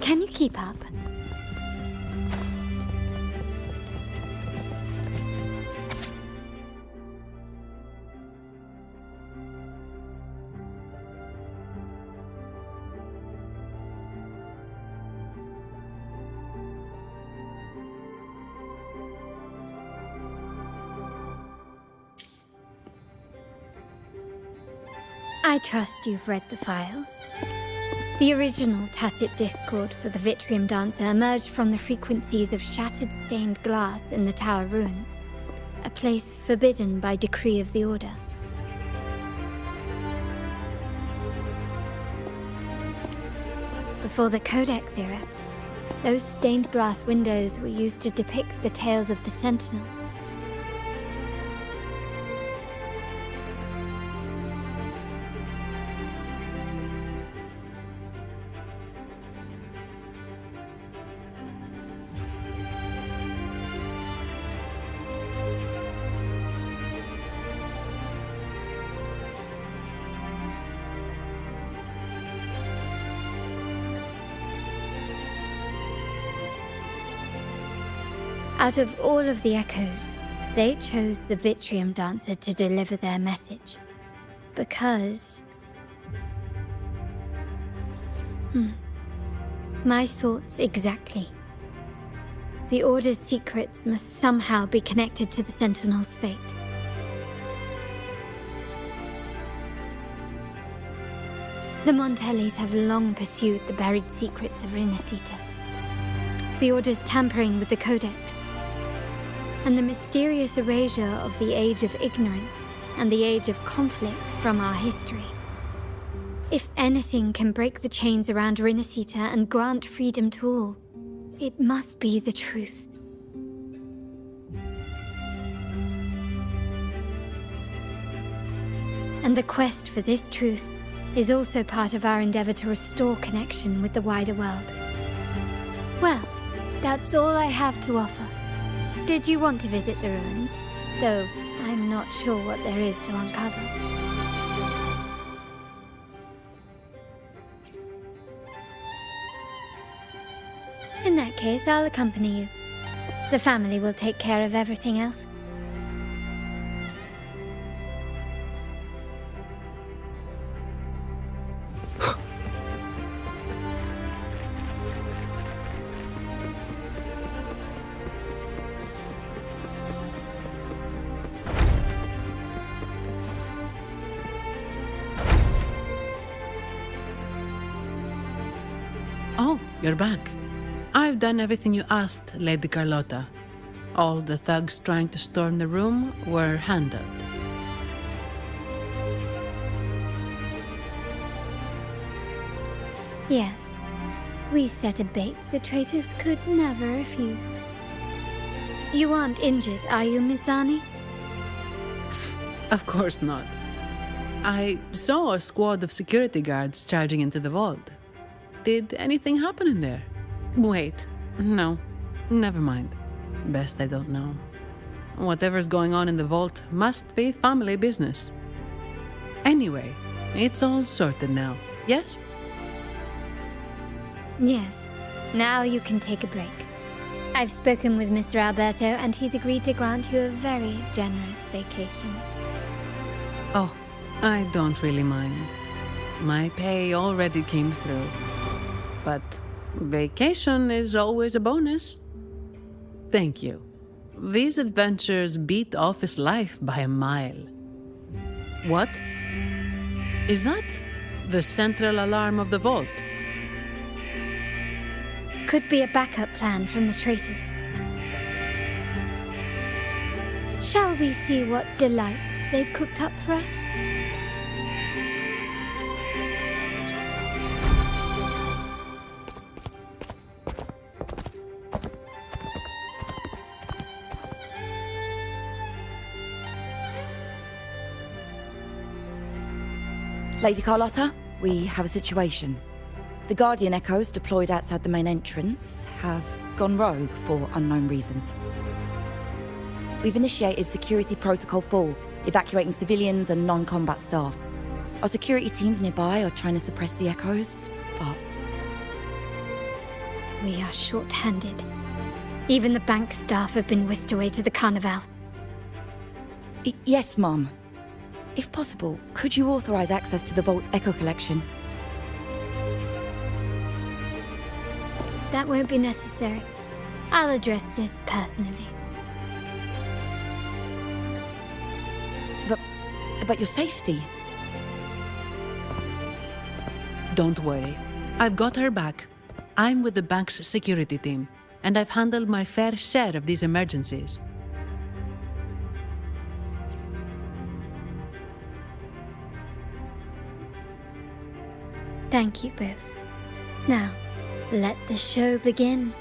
Can you keep up? I trust you've read the files. The original tacit discord for the Vitrium Dancer emerged from the frequencies of shattered stained glass in the tower ruins, a place forbidden by decree of the Order. Before the Codex era, those stained glass windows were used to depict the tales of the Sentinel. Out of all of the echoes, they chose the Vitrium Dancer to deliver their message. Because... My thoughts exactly. The Order's secrets must somehow be connected to the Sentinel's fate. The Montellis have long pursued the buried secrets of Rinascita. The Order's tampering with the Codex, and the mysterious erasure of the Age of Ignorance and the Age of Conflict from our history. If anything can break the chains around Rinascita and grant freedom to all, it must be the truth. And the quest for this truth is also part of our endeavor to restore connection with the wider world. Well, that's all I have to offer. Did you want to visit the ruins? Though I'm not sure what there is to uncover. In that case, I'll accompany you. The family will take care of everything else. Oh, you're back. I've done everything you asked, Lady Carlotta. All the thugs trying to storm the room were handled. Yes. We set a bait the traitors could never refuse. You aren't injured, are you, Mizani? Of course not. I saw a squad of security guards charging into the vault. Did anything happen in there? Wait, no, never mind. Best I don't know. Whatever's going on in the vault must be family business. Anyway, it's all sorted now, yes? Yes. Now you can take a break. I've spoken with Mr. Alberto, and he's agreed to grant you a very generous vacation. Oh, I don't really mind. My pay already came through. But vacation is always a bonus. Thank you. These adventures beat office life by a mile. What? Is that the central alarm of the vault? Could be a backup plan from the traitors. Shall we see what delights they've cooked up for us? Lady Carlotta, we have a situation. The Guardian Echoes deployed outside the main entrance have gone rogue for unknown reasons. We've initiated Security Protocol 4, evacuating civilians and non-combat staff. Our security teams nearby are trying to suppress the Echoes, but... We are short-handed. Even the bank staff have been whisked away to the Carnival. Yes, Mum. If possible, could you authorize access to the Vault's Echo Collection? That won't be necessary. I'll address this personally. But your safety? Don't worry. I've got her back. I'm with the bank's security team, and I've handled my fair share of these emergencies. Thank you both. Now, let the show begin.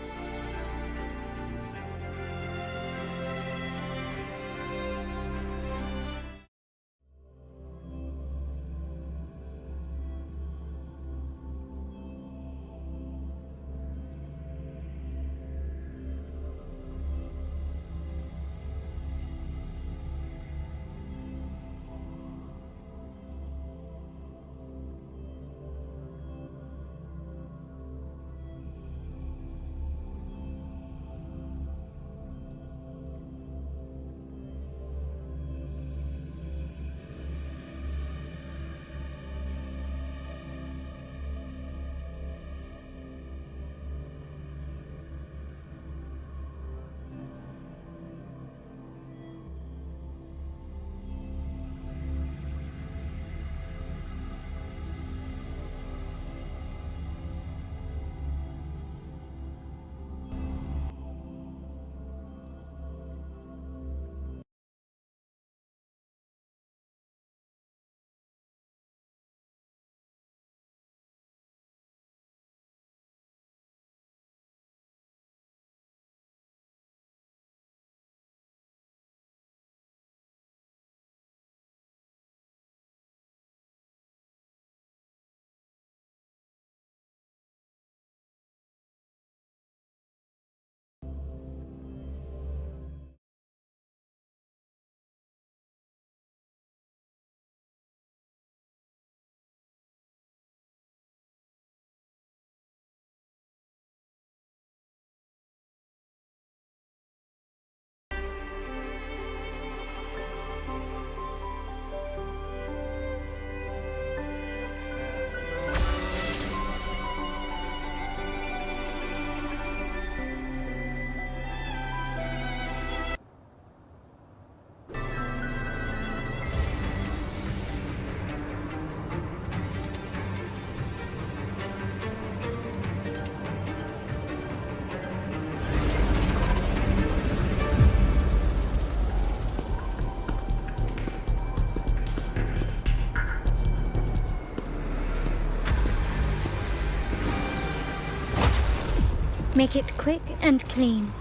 Make it quick and clean.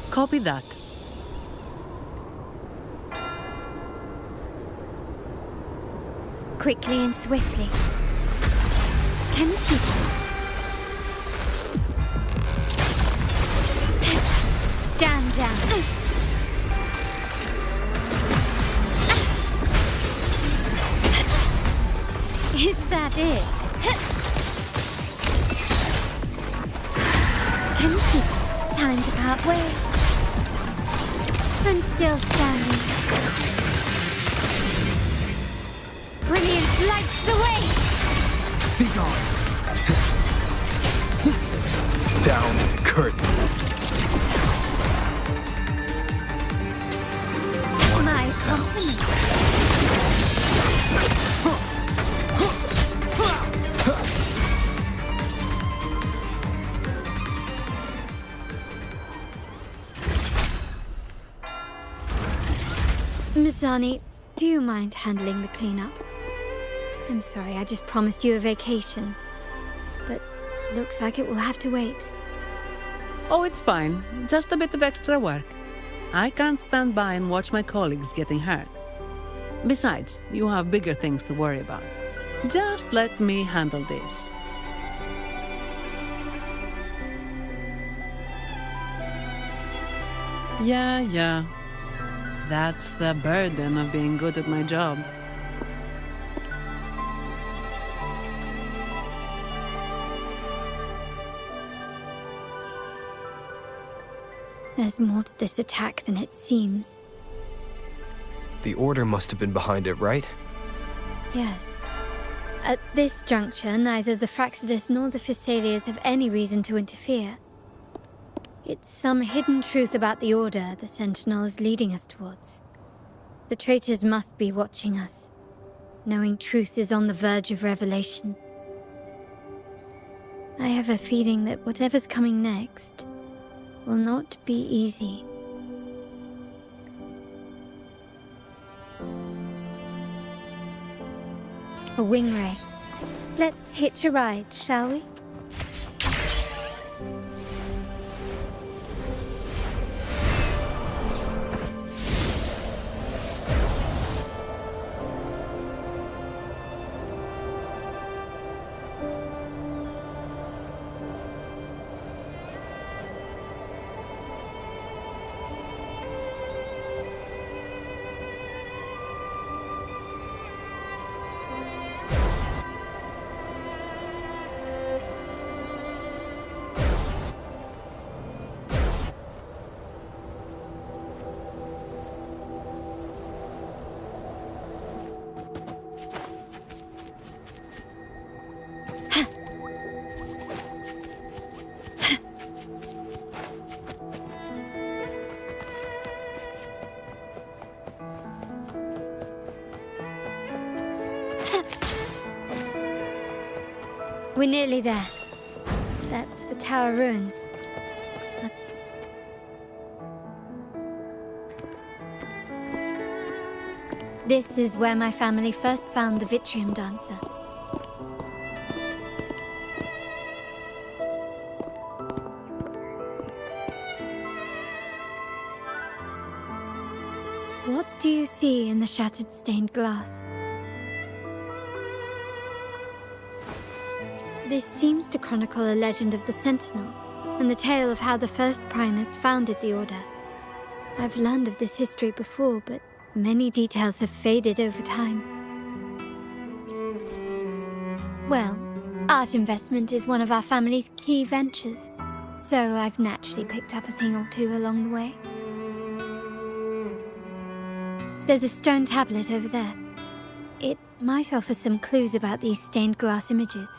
Copy that. Quickly and swiftly. Can you keep it? Stand down. Is that it? Can you keep it? Time to part ways. I'm still standing. Brilliance lights the way! Be gone. Down with the curtain. My company. Mizani, do you mind handling the cleanup? I'm sorry, I just promised you a vacation. But looks like it will have to wait. Oh, it's fine. Just a bit of extra work. I can't stand by and watch my colleagues getting hurt. Besides, you have bigger things to worry about. Just let me handle this. Yeah. That's the burden of being good at my job. There's more to this attack than it seems. The Order must have been behind it, right? Yes. At this juncture, neither the Fraxidus nor the Phassalias have any reason to interfere. It's some hidden truth about the Order the Sentinel is leading us towards. The traitors must be watching us, knowing truth is on the verge of revelation. I have a feeling that whatever's coming next will not be easy. A wing ray. Let's hitch a ride, shall we? We're nearly there. That's the tower ruins. This is where my family first found the Vitrium Dancer. What do you see in the shattered stained glass? This seems to chronicle a legend of the Sentinel, and the tale of how the first Primus founded the Order. I've learned of this history before, but many details have faded over time. Well, art investment is one of our family's key ventures, so I've naturally picked up a thing or two along the way. There's a stone tablet over there. It might offer some clues about these stained glass images.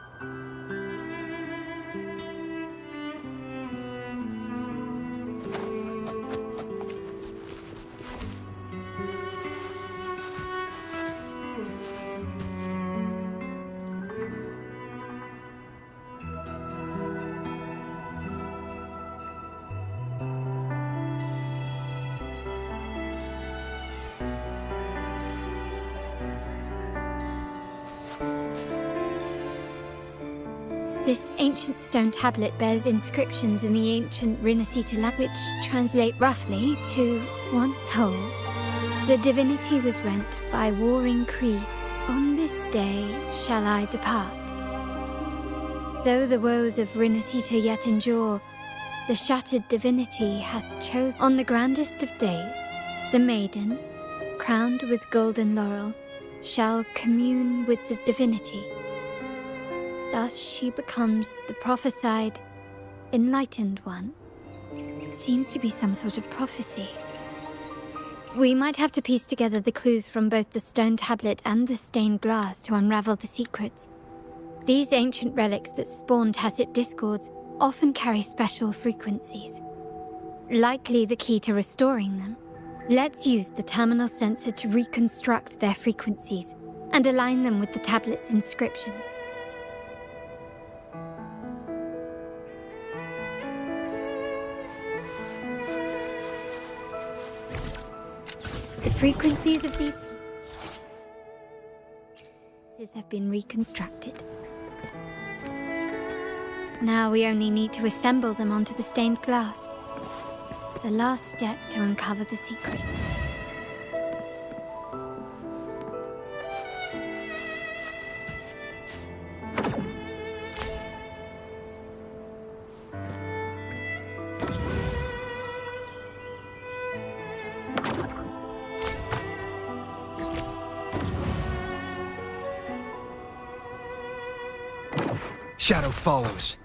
This ancient stone tablet bears inscriptions in the ancient Rinascita language, which translate roughly to, once whole, the divinity was rent by warring creeds. On this day shall I depart. Though the woes of Rinascita yet endure, the shattered divinity hath chosen. On the grandest of days, the maiden, crowned with golden laurel, shall commune with the divinity. Thus she becomes the prophesied, enlightened one. It seems to be some sort of prophecy. We might have to piece together the clues from both the stone tablet and the stained glass to unravel the secrets. These ancient relics that spawn tacit discords often carry special frequencies, likely the key to restoring them. Let's use the terminal sensor to reconstruct their frequencies and align them with the tablet's inscriptions. The frequencies of these have been reconstructed. Now we only need to assemble them onto the stained glass. The last step to uncover the secrets. Shadow follows.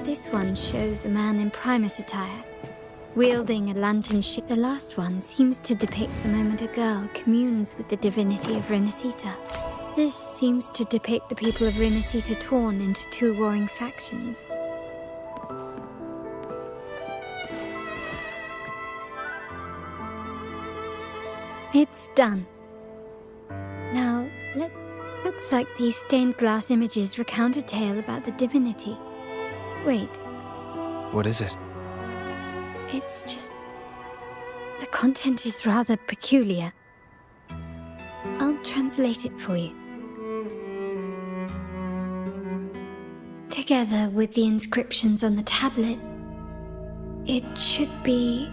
This one shows a man in Primus attire, wielding a lantern shield. The last one seems to depict the moment a girl communes with the divinity of Rinascita. This seems to depict the people of Rinascita torn into two warring factions. It's done. Now, looks like these stained glass images recount a tale about the divinity. Wait, What is it? it's just... the content is rather peculiar. I'll translate it for you. Together with the inscriptions on the tablet, it should be...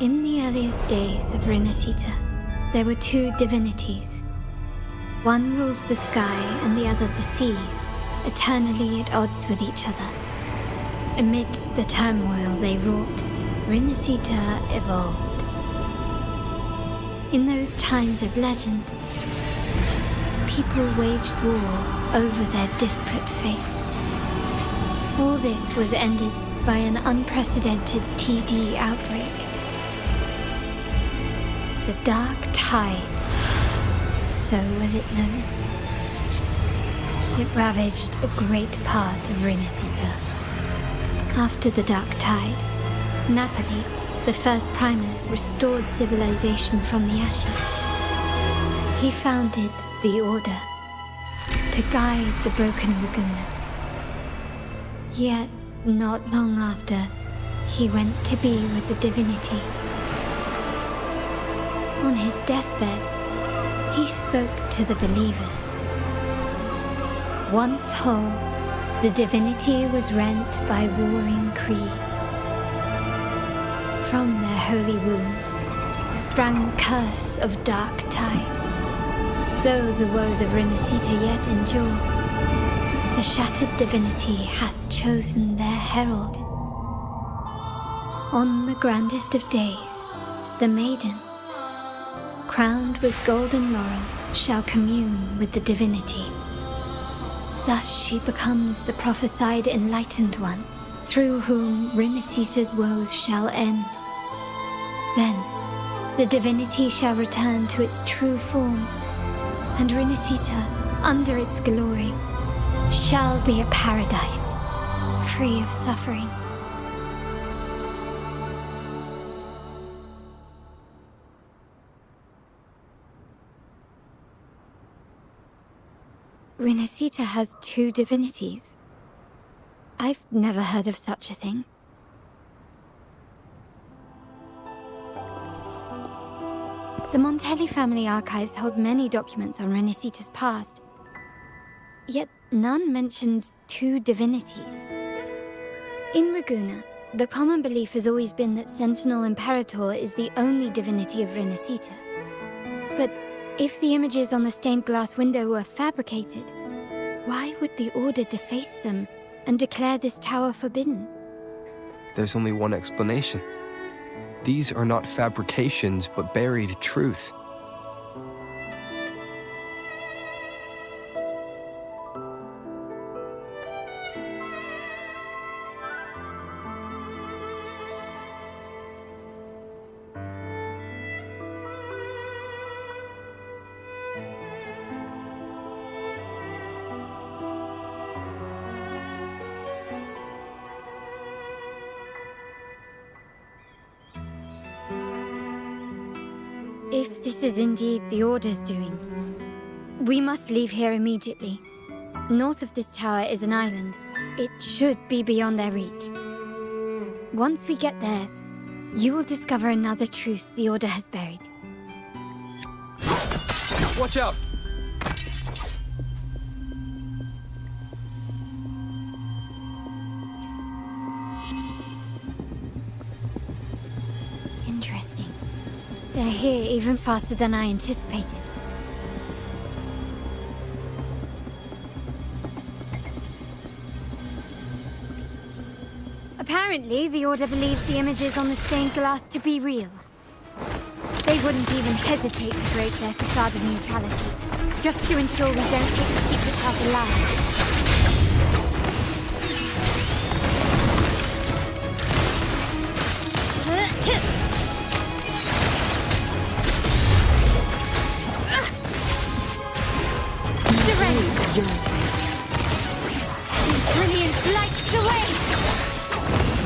In the earliest days of Renacita, there were two divinities. One rules the sky and the other the seas, eternally at odds with each other. Amidst the turmoil they wrought, Renacita evolved. In those times of legend, people waged war over their disparate fates. All this was ended by an unprecedented TD outbreak. The Dark Tide, so was it known. It ravaged a great part of Renacita. After the Dark Tide, Napoli, the first Primus, restored civilization from the ashes. He founded the Order to guide the broken Laguna. Yet, not long after, he went to be with the divinity. On his deathbed, he spoke to the believers. Once whole, the divinity was rent by warring creeds. From their holy wounds sprang the curse of Dark Tide. Though the woes of Renacita yet endure, the shattered divinity hath chosen their herald. On the grandest of days, the maiden, crowned with golden laurel, shall commune with the divinity. Thus she becomes the prophesied enlightened one, through whom Renacita's woes shall end. Then, the divinity shall return to its true form, and Renacita, under its glory, shall be a paradise, free of suffering. Renacita has two divinities. I've never heard of such a thing. The Montelli family archives hold many documents on Renacita's past, yet none mentioned two divinities. In Ragusa, the common belief has always been that Sentinel Imperator is the only divinity of Renacita. But if the images on the stained glass window were fabricated, why would the Order deface them and declare this tower forbidden? There's only one explanation. These are not fabrications, but buried truth. If this is indeed the Order's doing, we must leave here immediately. North of this tower is an island. It should be beyond their reach. Once we get there, you will discover another truth the Order has buried. Watch out! Interesting. They're here even faster than I anticipated. Apparently, the Order believes the images on the stained glass to be real. They wouldn't even hesitate to break their facade of neutrality, just to ensure we don't take the secret path alive. Brilliant lights away!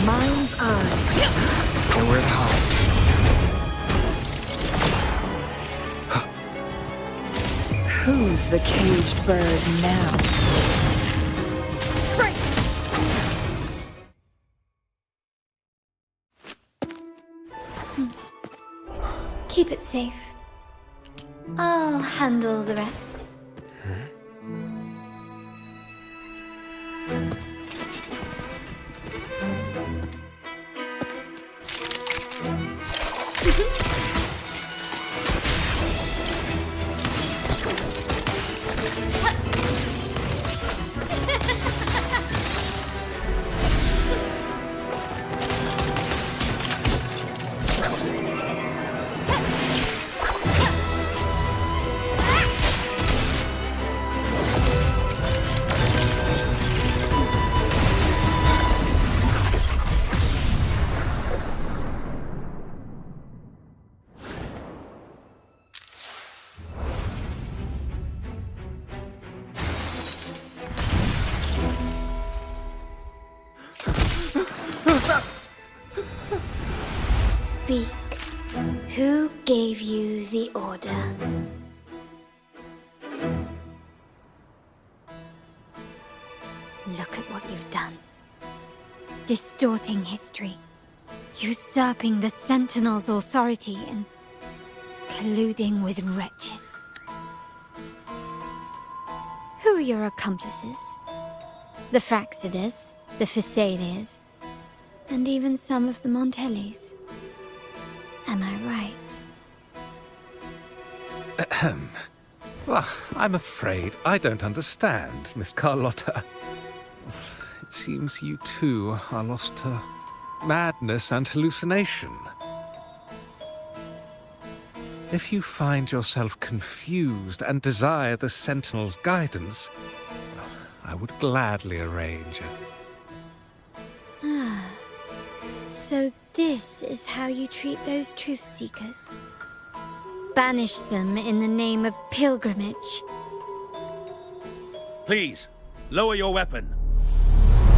Mind's eye. Nowhere to hide. Release the caged bird now. Keep it safe. I'll handle the rest. Speak. Who gave you the order? Look at what you've done. Distorting history. Usurping the Sentinel's authority and colluding with wretches. Who are your accomplices? The Fraxidus, the Phasaelias, and even some of the Montellis. Am I right? Ahem. Well, I'm afraid I don't understand, Miss Carlotta. It seems you too are lost to madness and hallucination. If you find yourself confused and desire the Sentinel's guidance, I would gladly arrange it. Ah. So this is how you treat those truth seekers? Banish them in the name of pilgrimage. Please, lower your weapon.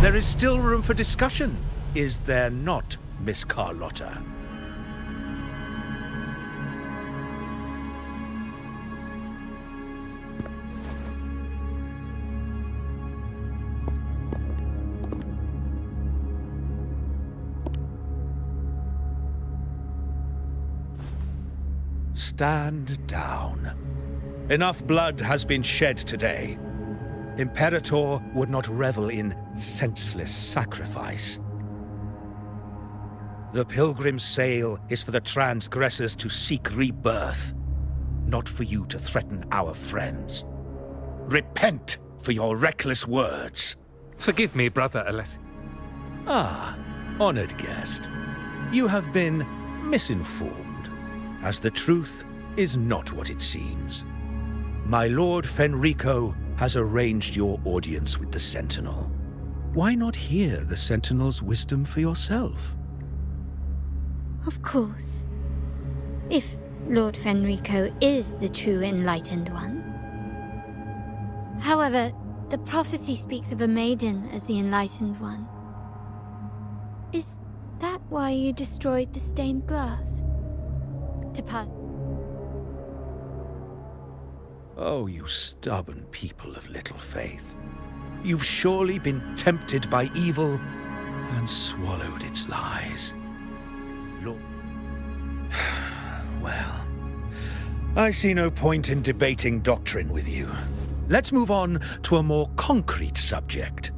There is still room for discussion, is there not, Miss Carlotta? Stand down. Enough blood has been shed today. Imperator would not revel in senseless sacrifice. The pilgrim's sail is for the transgressors to seek rebirth, not for you to threaten our friends. Repent for your reckless words. Forgive me, Brother Alessi. Ah, honored guest. You have been misinformed, as the truth is not what it seems. My Lord Fenrico has arranged your audience with the Sentinel. Why not hear the Sentinel's wisdom for yourself? Of course. If Lord Fenrico is the true enlightened one. However, the prophecy speaks of a maiden as the enlightened one. Is that why you destroyed the stained glass? To pass... Oh, you stubborn people of little faith. You've surely been tempted by evil and swallowed its lies. Lord... Well, I see no point in debating doctrine with you. Let's move on to a more concrete subject.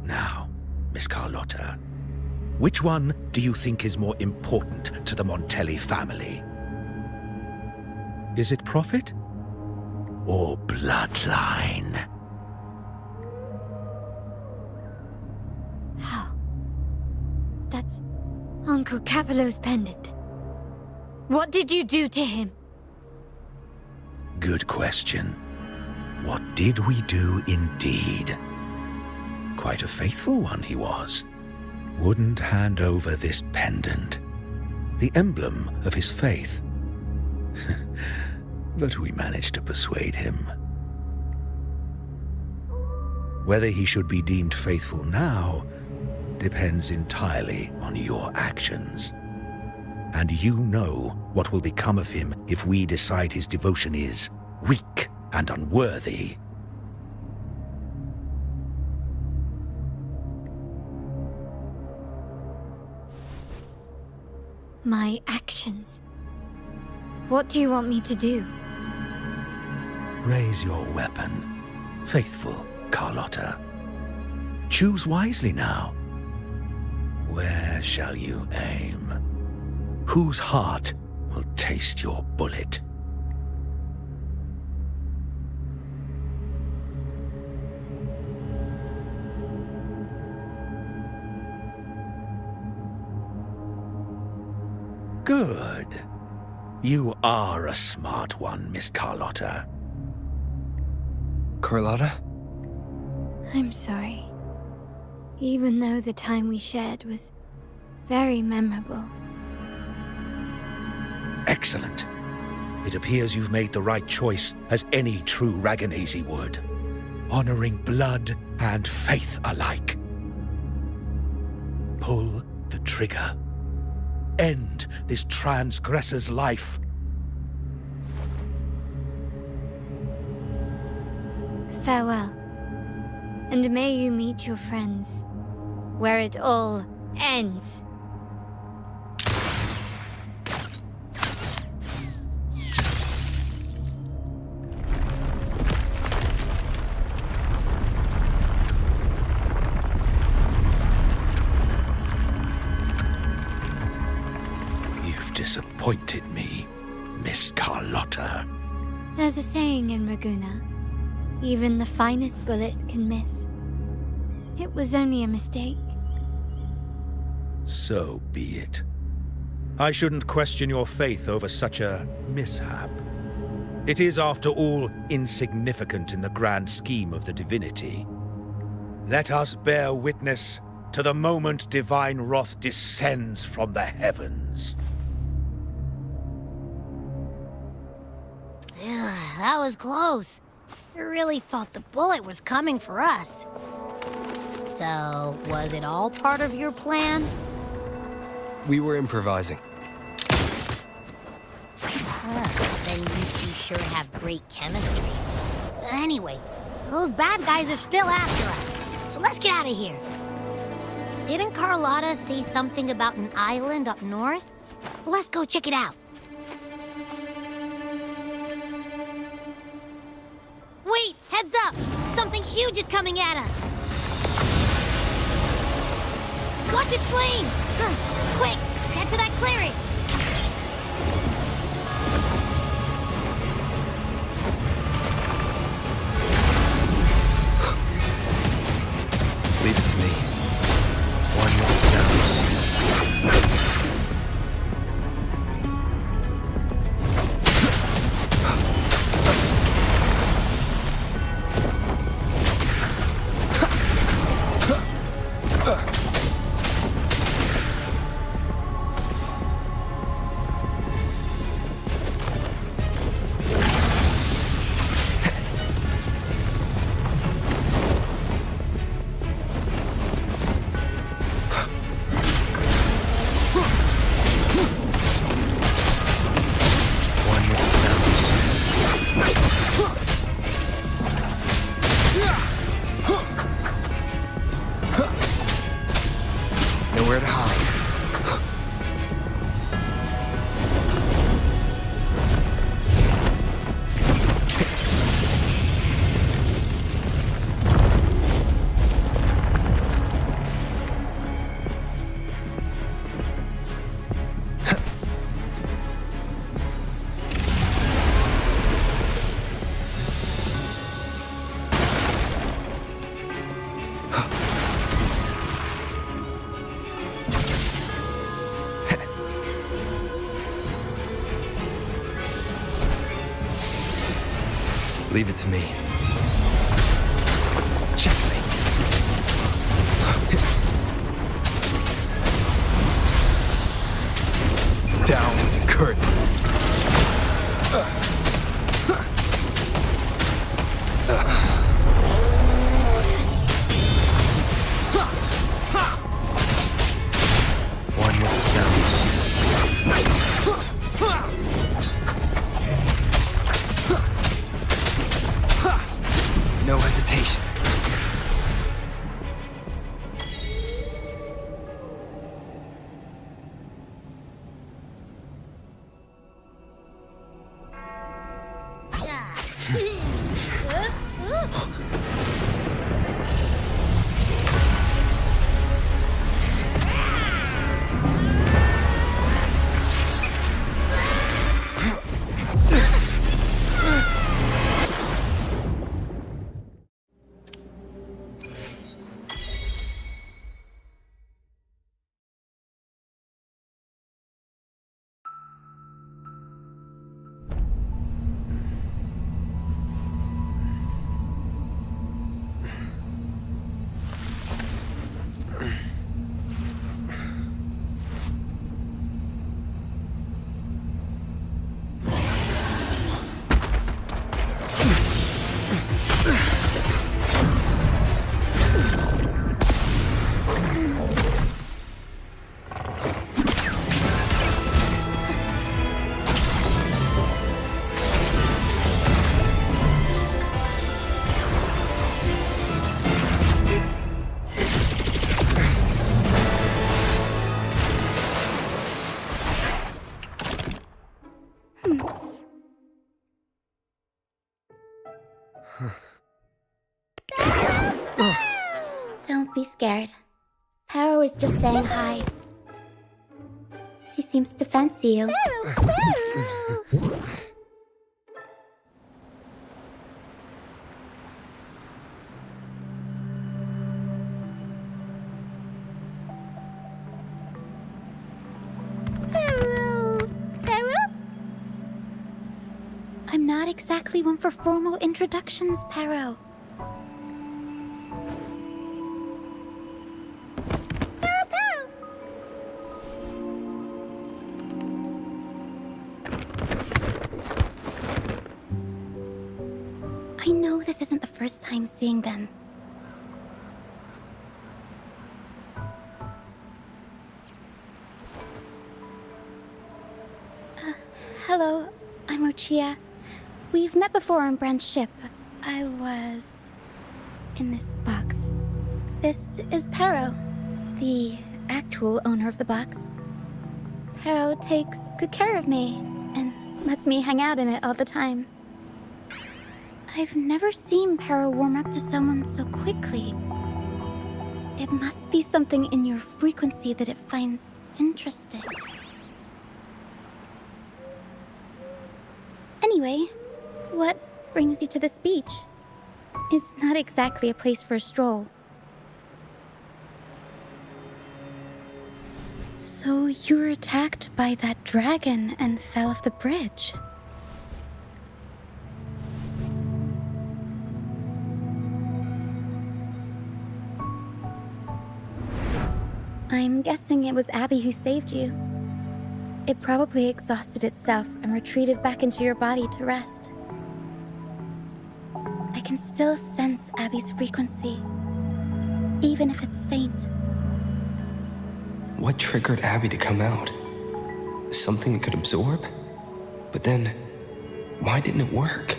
Now, Miss Carlotta, which one do you think is more important to the Montelli family? Is it profit or bloodline? How? That's Uncle Capello's pendant. What did you do to him? Good question. What did we do indeed? Quite a faithful one he was. Wouldn't hand over this pendant, the emblem of his faith. But we managed to persuade him. Whether he should be deemed faithful now depends entirely on your actions. And you know what will become of him if we decide his devotion is weak and unworthy. My actions. What do you want me to do? Raise your weapon, faithful Carlotta. Choose wisely now. Where shall you aim? Whose heart will taste your bullet? Good. You are a smart one, Miss Carlotta. Carlotta? I'm sorry. Even though the time we shared was very memorable. Excellent. It appears you've made the right choice, as any true Raganazi would. Honoring blood and faith alike. Pull the trigger. End this transgressor's life. Farewell. And may you meet your friends where it all ends. You've disappointed me, Miss Carlotta. There's a saying in Raguna. Even the finest bullet can miss. It was only a mistake. So be it. I shouldn't question your faith over such a mishap. It is, after all, insignificant in the grand scheme of the divinity. Let us bear witness to the moment divine wrath descends from the heavens. That was close. I really thought the bullet was coming for us. So, was it all part of your plan? We were improvising. Then you two sure have great chemistry. Anyway, those bad guys are still after us. So let's get out of here. Didn't Carlotta say something about an island up north? Let's go check it out. Wait! Heads up! Something huge is coming at us! Watch its flames! Quick! Head to that clearing! Leave it to me. One with the sounds. Nowhere to hide. Leave it to me. Checkmate. Down with the curtain. One with the sounds. scared. Pero is just saying hi. She seems to fancy you. I'm not exactly one for formal introductions, Pero. I know this isn't the first time seeing them. Hello, I'm Ochia. We've met before on Brand's ship. I was in this box. This is Pero, the actual owner of the box. Pero takes good care of me and lets me hang out in it all the time. I've never seen Pero warm up to someone so quickly. It must be something in your frequency that it finds interesting. Anyway, what brings you to this beach? It's not exactly a place for a stroll. So you were attacked by that dragon and fell off the bridge. I'm guessing it was Abby who saved you. It probably exhausted itself and retreated back into your body to rest. I can still sense Abby's frequency, even if it's faint. What triggered Abby to come out? Something it could absorb? But then, why didn't it work?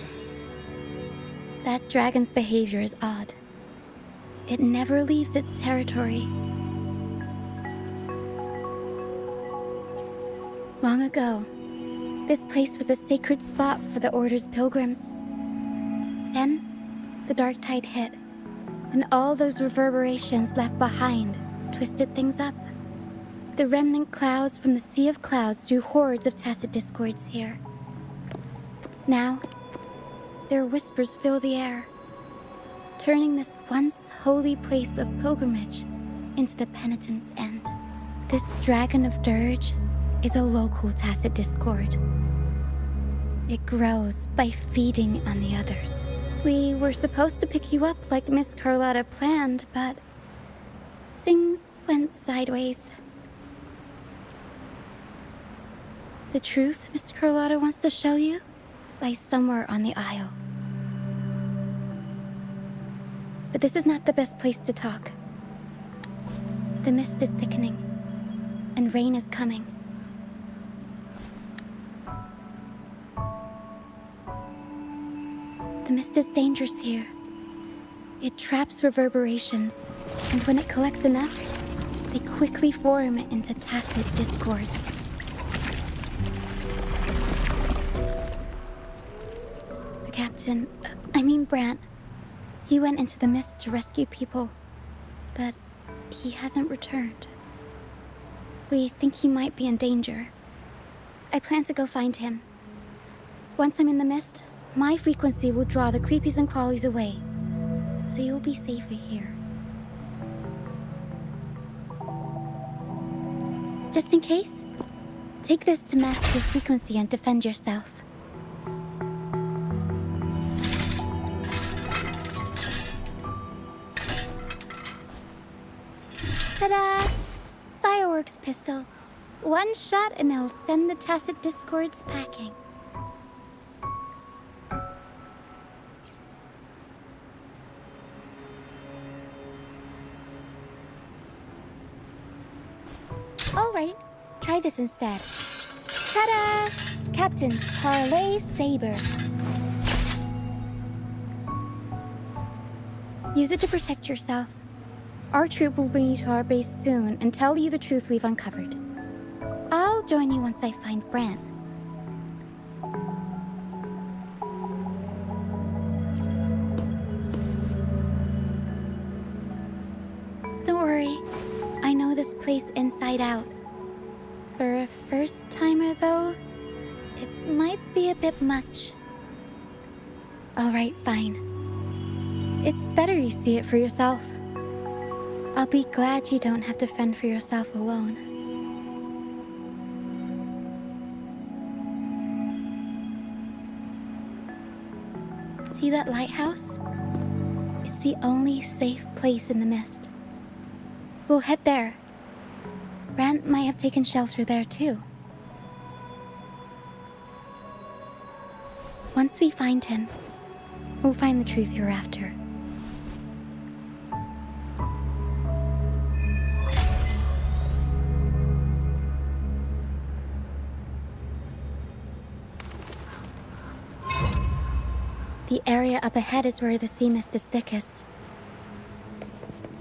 That dragon's behavior is odd. It never leaves its territory. Long ago, this place was a sacred spot for the Order's pilgrims. Then, the dark tide hit, and all those reverberations left behind twisted things up. The remnant clouds from the Sea of Clouds drew hordes of tacit discords here. Now, their whispers fill the air, turning this once holy place of pilgrimage into the penitent's end. This Dragon of Dirge is a local tacit discord. It grows by feeding on the others. We were supposed to pick you up like Miss Carlotta planned, but things went sideways. The truth Mr. Carlotta wants to show you lies somewhere on the Isle. But this is not the best place to talk. The mist is thickening, and rain is coming. The mist is dangerous here. It traps reverberations, and when it collects enough, they quickly form into tacit discords. The captain, Brant, he went into the mist to rescue people, but he hasn't returned. We think he might be in danger. I plan to go find him. Once I'm in the mist, my frequency will draw the creepies and crawlies away, so you'll be safer here. Just in case, take this to mask your frequency and defend yourself. Ta-da! Fireworks pistol. One shot and it'll send the tacit discords packing. Alright, try this instead. Ta-da! Captain's Parlay Saber. Use it to protect yourself. Our troop will bring you to our base soon and tell you the truth we've uncovered. I'll join you once I find Brant. Don't this place inside out. For a first timer, though, it might be a bit much. Alright, fine. It's better you see it for yourself. I'll be glad you don't have to fend for yourself alone. See that lighthouse? It's the only safe place in the mist. We'll head there. Rand might have taken shelter there too. Once we find him, we'll find the truth you're after. The area up ahead is where the sea mist is thickest.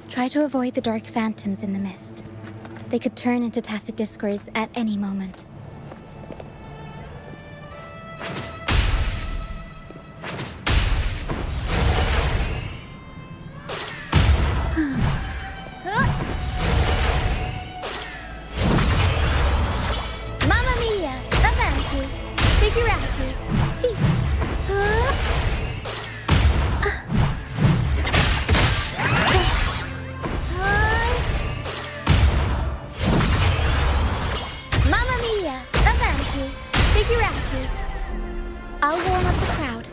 Try to avoid the dark phantoms in the mist. They could turn into tacit discords at any moment. Mamma mia! Avanti! Figurati! Mamma mia! Avanti! Figurati! I'll warm up the crowd.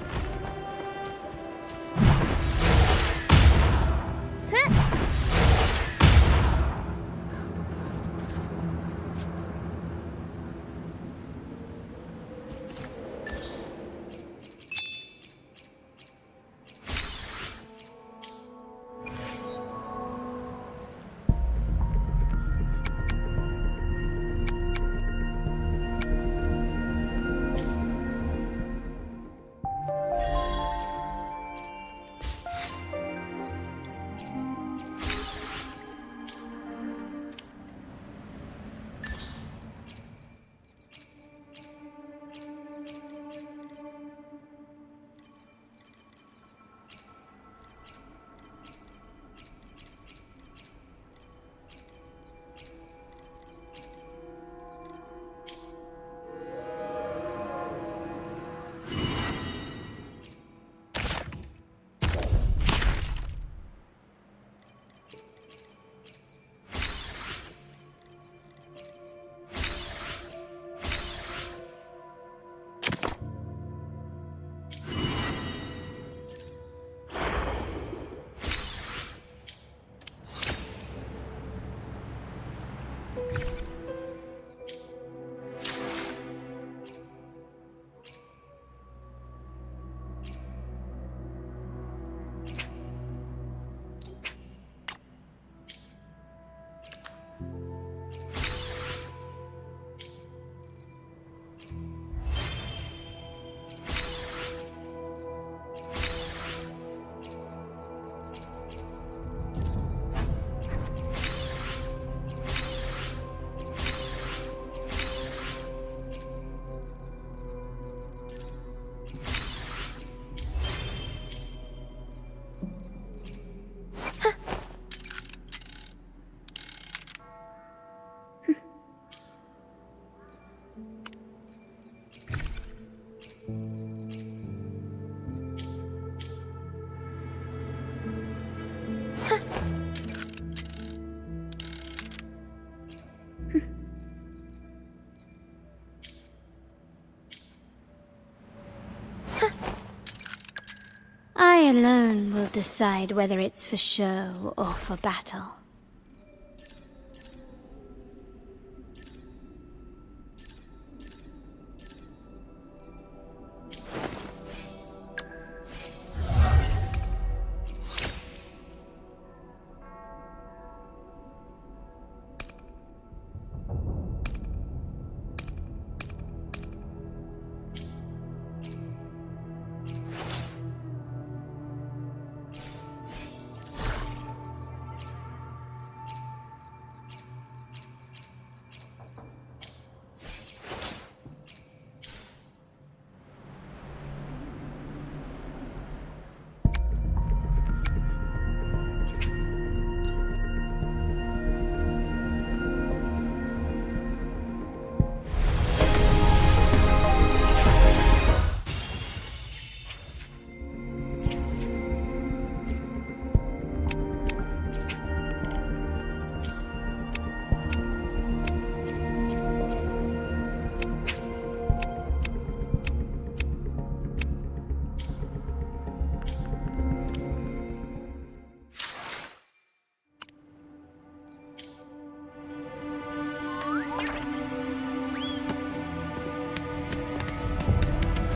I alone will decide whether it's for show or for battle.